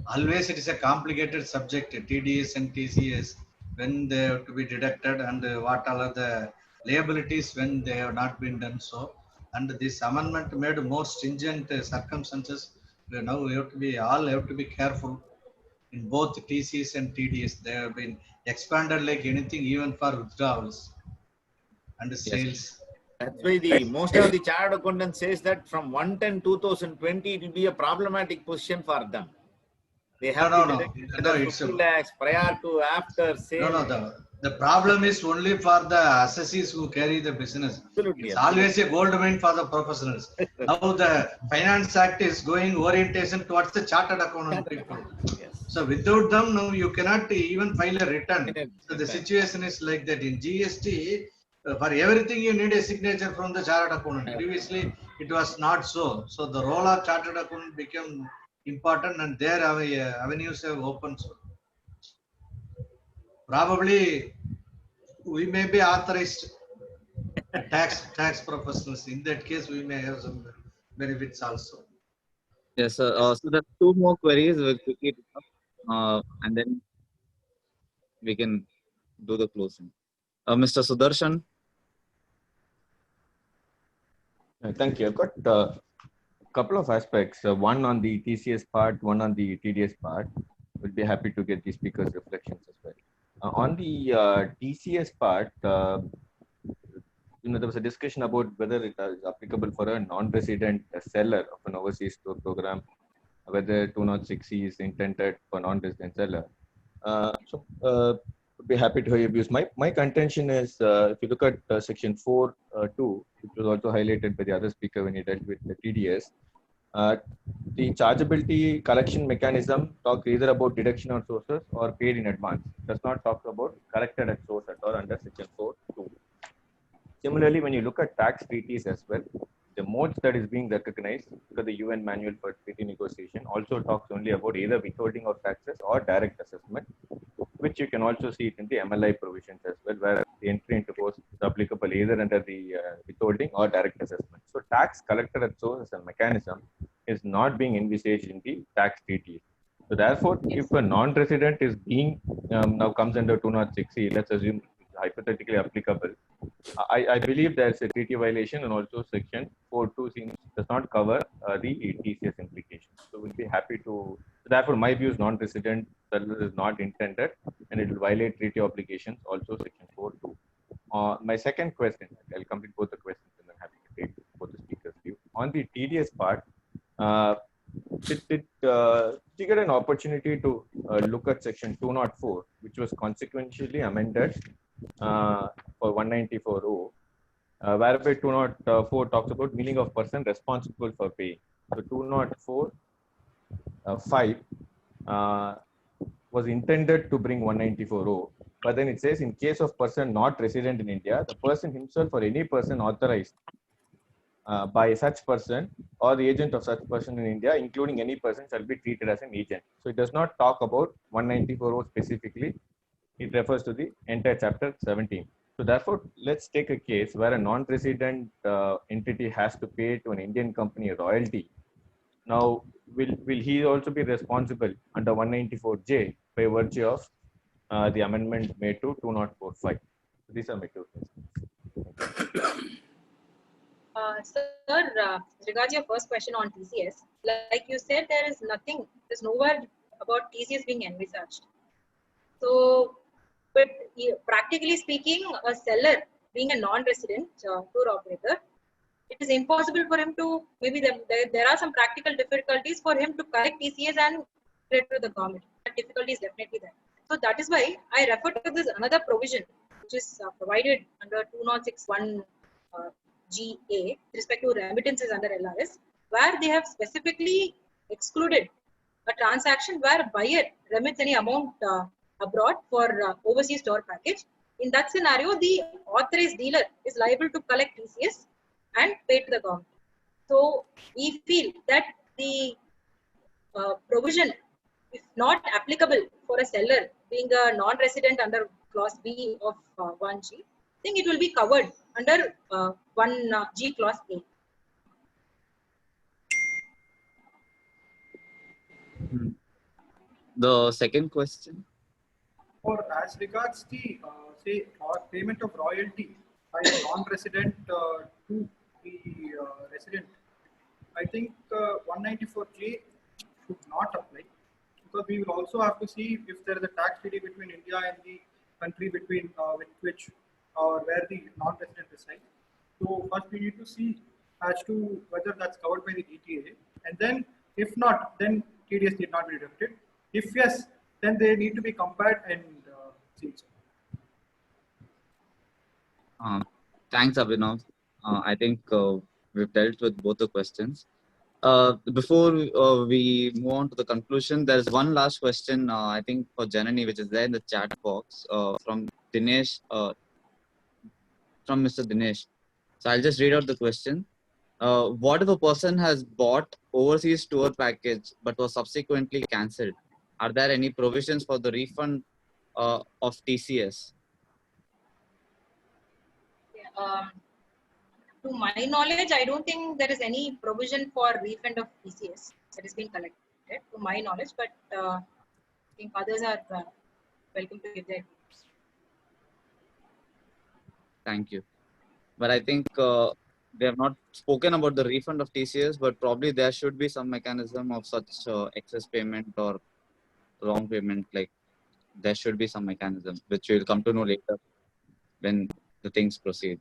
always it is a complicated subject, TDS and TCS, when they have to be deducted and what are the liabilities when they have not been done so. And this amendment made more stringent circumstances. Now we have to be, all have to be careful in both TCS and TDS. They have been expanded like anything, even for withdrawals and sales. That's why the most of the chartered accountants says that from 1/10/2020 it will be a problematic position for them. They have No, to no. deduct No, whether it's 50 lakhs prior to after sale. No. The problem is only for the assessees who carry the business. Absolutely. It's always a gold mine for the professionals. Now the Finance Act is going orientation towards the chartered accountant people. Yes. So without them, now you cannot even file a return. So the situation is like that. In GST, for everything you need a signature from the chartered accountant. Previously, it was not so. So the role of chartered accountant became important, and their avenues have opened. So probably we may be authorized tax professionals. In that case, we may have some benefits also. Yes, sir. So there are two more queries. We'll quickly do them, and then we can do the closing. Mr. Sudarshan. Thank you. I've got a couple of aspects. One on the TCS part, one on the TDS part. We'll be happy to get the speakers' reflections as well. On the TCS part, there was a discussion about whether it is applicable for a non-resident seller of an overseas tour program, whether 206C is intended for non-resident seller. Would be happy to hear your views. My contention is, if you look at section 4.2, which was also highlighted by the other speaker when he dealt with the TDS, The chargeability collection mechanism talks either about deduction on sources or paid in advance. It does not talk about collected at source at all under section 4.2. Similarly, when you look at tax treaties as well, the modes that is being recognized because the UN manual for treaty negotiation also talks only about either withholding of taxes or direct assessment, which you can also see it in the MLI provisions as well, where the entry into force is applicable either under the withholding or direct assessment. So tax collected at source as a mechanism is not being envisaged in the tax treaties. So therefore, if a non-resident is being now comes under 206C, let's assume hypothetically applicable, I believe there's a treaty violation, and also section 4.2 does not cover the TCS implications. So we'll be happy to, therefore my view is non-resident seller is not intended and it will violate treaty obligations, also section 4.2. My second question, I'll complete both the questions and then happy to take both the speakers' view. On the TDS part, did you get an opportunity to look at section 204, which was consequentially amended for 194.0, whereby 204 talks about meaning of person responsible for pay. So 204.5 was intended to bring 194.0, but then it says in case of person not resident in India, the person himself or any person authorized by such person or the agent of such person in India, including any person, shall be treated as an agent. So it does not talk about 194.0 specifically. It refers to the entire chapter 17. So therefore, let's take a case where a non-resident entity has to pay to an Indian company a royalty. Now, will he also be responsible under 194J by virtue of the amendment made to 204.5? So these are my two questions. Sir, regards your first question on TCS, like you said, there's nowhere about TCS being envisaged. So, but practically speaking, a seller being a non-resident tour operator, it is impossible for him to, maybe there are some practical difficulties for him to collect TCS and pay to the government. That difficulty is definitely there. So that is why I refer to this another provision, which is provided under 206.1 GA with respect to remittances under LRS, where they have specifically excluded a transaction where buyer remits any amount abroad for overseas tour package. In that scenario, the authorized dealer is liable to collect TCS and pay to the government. So we feel that the provision, if not applicable for a seller being a non-resident under clause B of 1G, I think it will be covered under 1G clause A. The second question. Or as regards the say payment of royalty by a non-resident to the resident, I think 194J should not apply, because we will also have to see if there is a tax treaty between India and the country between with which where the non-resident resides. So first we need to see as to whether that's covered by the DTA, and then if not, then TDS need not be deducted. If yes, then they need to be compared and seen. Thanks, Abhinav. I think we've dealt with both the questions. Before we move on to the conclusion, there's one last question, I think for Janani, which is there in the chat box from Dinesh, from Mr. Dinesh. So I'll just read out the question. What if a person has bought overseas tour package but was subsequently cancelled? Are there any provisions for the refund of TCS? To my knowledge, I don't think there is any provision for refund of TCS that is being collected, to my knowledge, but I think others are welcome to give their views. Thank you. But I think they have not spoken about the refund of TCS, but probably there should be some mechanism of such excess payment or wrong payment. Like there should be some mechanism, which we'll come to know later when the things proceed.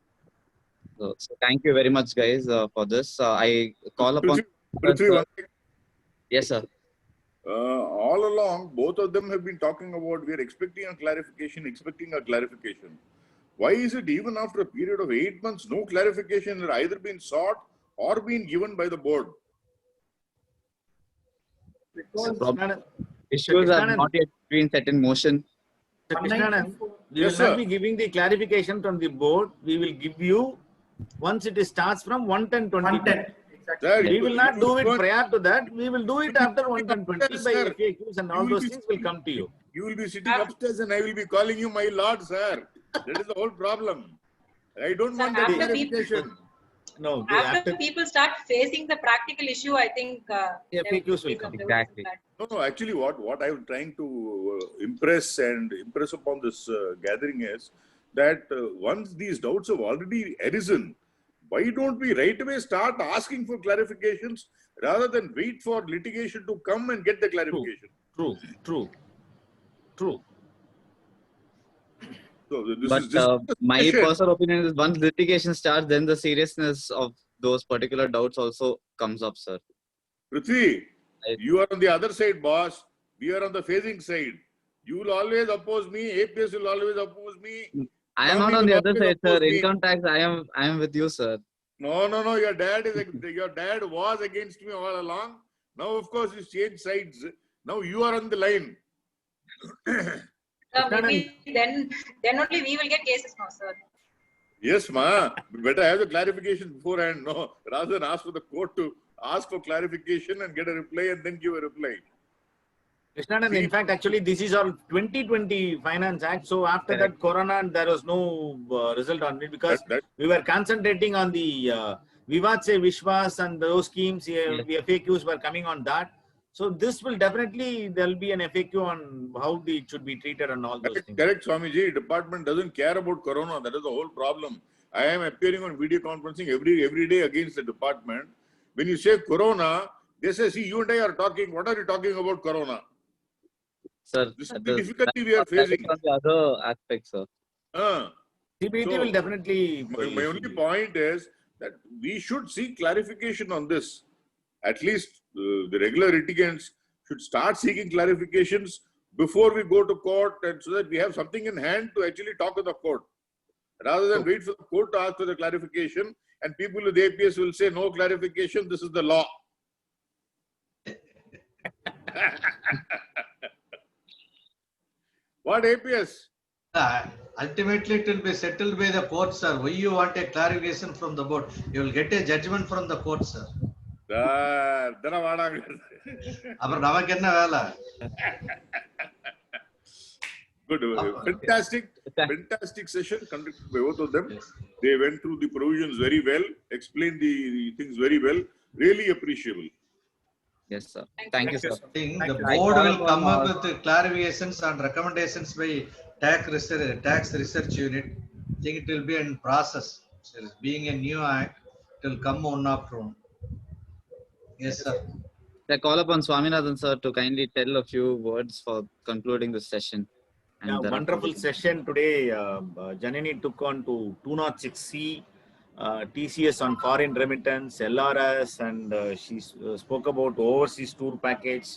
So thank you very much, guys, for this. I call upon. Yes, sir. All along, both of them have been talking about we are expecting a clarification. Why is it even after a period of 8 months, no clarification has either been sought or been given by the board? Because Problem issues Krishnan, have not yet been set in motion. Krishnan, we Yes, will not sir. be giving the clarification from the board. We will give you once it starts from 110-20. content. Exactly. Sir, We will not do it you prior to that. We will do it after 110-20 by Sir, FAQs and all will those be things will come to you. You will be sitting upstairs and I will be calling you my lord, sir. That is the whole problem. I don't Sir, want that after people- clarification. No, After people start facing the practical issue, I think FAQs will come. Exactly. No, actually what I'm trying to impress upon this gathering is that once these doubts have already arisen, why don't we right away start asking for clarifications rather than wait for litigation to come and get the clarification? True. So this But is just my discussion. personal opinion is once litigation starts, then the seriousness of those particular doubts also comes up, sir. Prithvi, I- you are on the other side, boss. We are on the facing side. You will always oppose me. APS will always oppose me. I am Swami not on the will other always side, sir. oppose me. Income tax, I am with you, sir. No. Your dad was against me all along. Now, of course, he's changed sides. Now you are on the line. maybe then only we will get cases now, sir. Yes, ma. Better have the clarification beforehand. No, rather than ask for the court to ask for clarification and get a reply and then give a reply. Krishnanand, in fact, actually, this is our 2020 Finance Act. So after that, Corona, there was no result on it because we were concentrating on the Vivad Se Vishwas and those schemes. FAQs were coming on that. So this will definitely, there will be an FAQ on how it should be treated and all those things. Correct, Swamiji. Department doesn't care about Corona. That is the whole problem. I am appearing on video conferencing every day against the department. When you say Corona, they say, see, you and I are talking. What are you talking about Corona? Sir, This is the difficulty we are that is facing. on the other aspect, sir. CBT So, will definitely. My only point is that we should seek clarification on this. At least the regular litigants should start seeking clarifications before we go to court, and so that we have something in hand to actually talk to the court. Rather than wait for the court to ask for the clarification, and people with APS will say, no clarification, this is the law. What APS? Ultimately, it will be settled by the court, sir. Why you want a clarification from the board? You will get a judgment from the court, sir. அப்புறம் நமக்கு என்ன வேலை? Good. Fantastic session conducted by both of them. They went through the provisions very well, explained the things very well. Really appreciable. Yes, sir. Thank you, sir. The board will come up with the clarifications and recommendations by tax research unit. I think it will be in process. So being a new act, it will come one after one. Yes, sir. I call upon Swaminathan, sir, to kindly tell a few words for concluding this session. And Wonderful session today. Janani took on to 206C, TCS on foreign remittance, LRS, and she spoke about overseas tour package,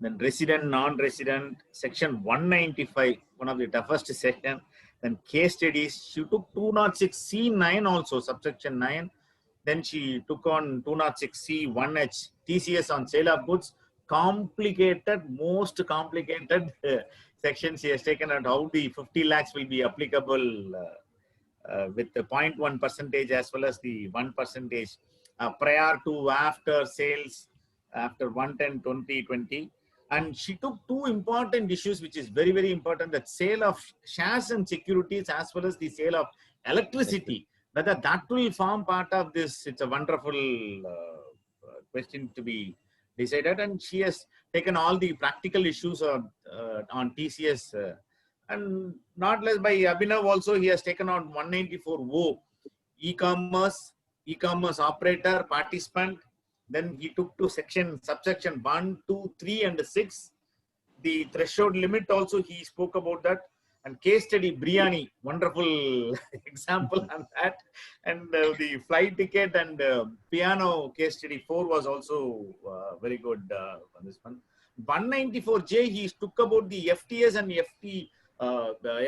then resident, non-resident, section 195, one of the toughest section, then case studies. She took 206C9 also, subsection 9. Then she took on 206C1H, TCS on sale of goods, most complicated section. She has taken out how the 50 lakhs will be applicable with the 0.1% as well as the 1% prior to after sales after 110-2020. And she took two important issues which is very, very important, that sale of shares and securities as well as the sale of electricity. Whether that will form part of this, it's a wonderful question to be decided. And she has taken all the practical issues on TCS. And not less by Abhinav also, he has taken on 194O, e-commerce operator, participant. Then he took to subsection 1, 2, 3, and 6. The threshold limit also, he spoke about that. And case study, Biryani, wonderful example on that. And the flight ticket and piano case study 4 was also very good on this one. 194J, he took about the FTS and the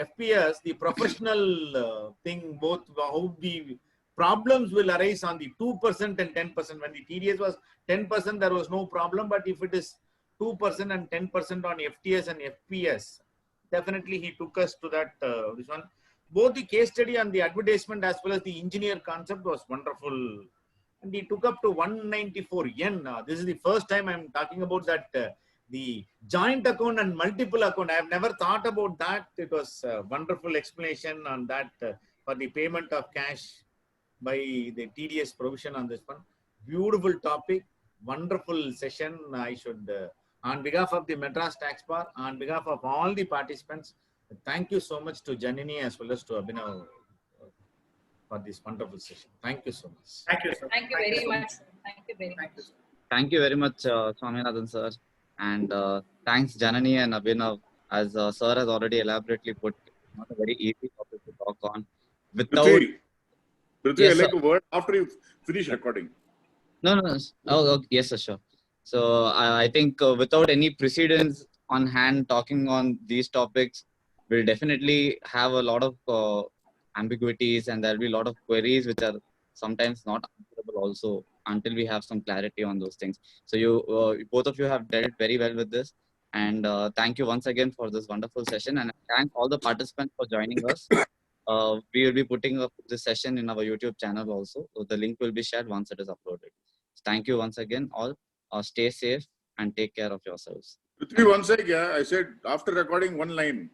FPS, the professional thing, both how the problems will arise on the 2% and 10%. When the TDS was 10%, there was no problem. But if it is 2% and 10% on FTS and FPS. Definitely he took us to that, this one. Both the case study and the advertisement as well as the engineer concept was wonderful. And he took up to 194 yen. This is the first time I'm talking about that, the joint account and multiple account. I have never thought about that. It was a wonderful explanation on that for the payment of cash by the TDS provision on this one. Beautiful topic, wonderful session. I should, on behalf of the Madras Tax Bar, on behalf of all the participants, thank you so much to Janani as well as to Abhinav for this wonderful session. Thank you so much. Thank you, sir. Thank you very much. Thank you very much. Thank you, sir. Thank you very much, Swaminathan sir. And thanks Janani and Abhinav, as sir has already elaborately put, not a very easy topic to talk on. Without Prithvi, Yes, I'd like sir. a word after you finish recording. No. Oh, yes, sir, sure. So I think without any precedence on hand talking on these topics, we'll definitely have a lot of ambiguities, and there'll be a lot of queries which are sometimes not answerable also until we have some clarity on those things. So you both of you have dealt very well with this, and thank you once again for this wonderful session, and thank all the participants for joining us. We will be putting up this session in our YouTube channel also. So the link will be shared once it is uploaded. Thank you once again all. Stay safe and take care of yourselves. Prithvi, one sec, yeah. I said after recording one line.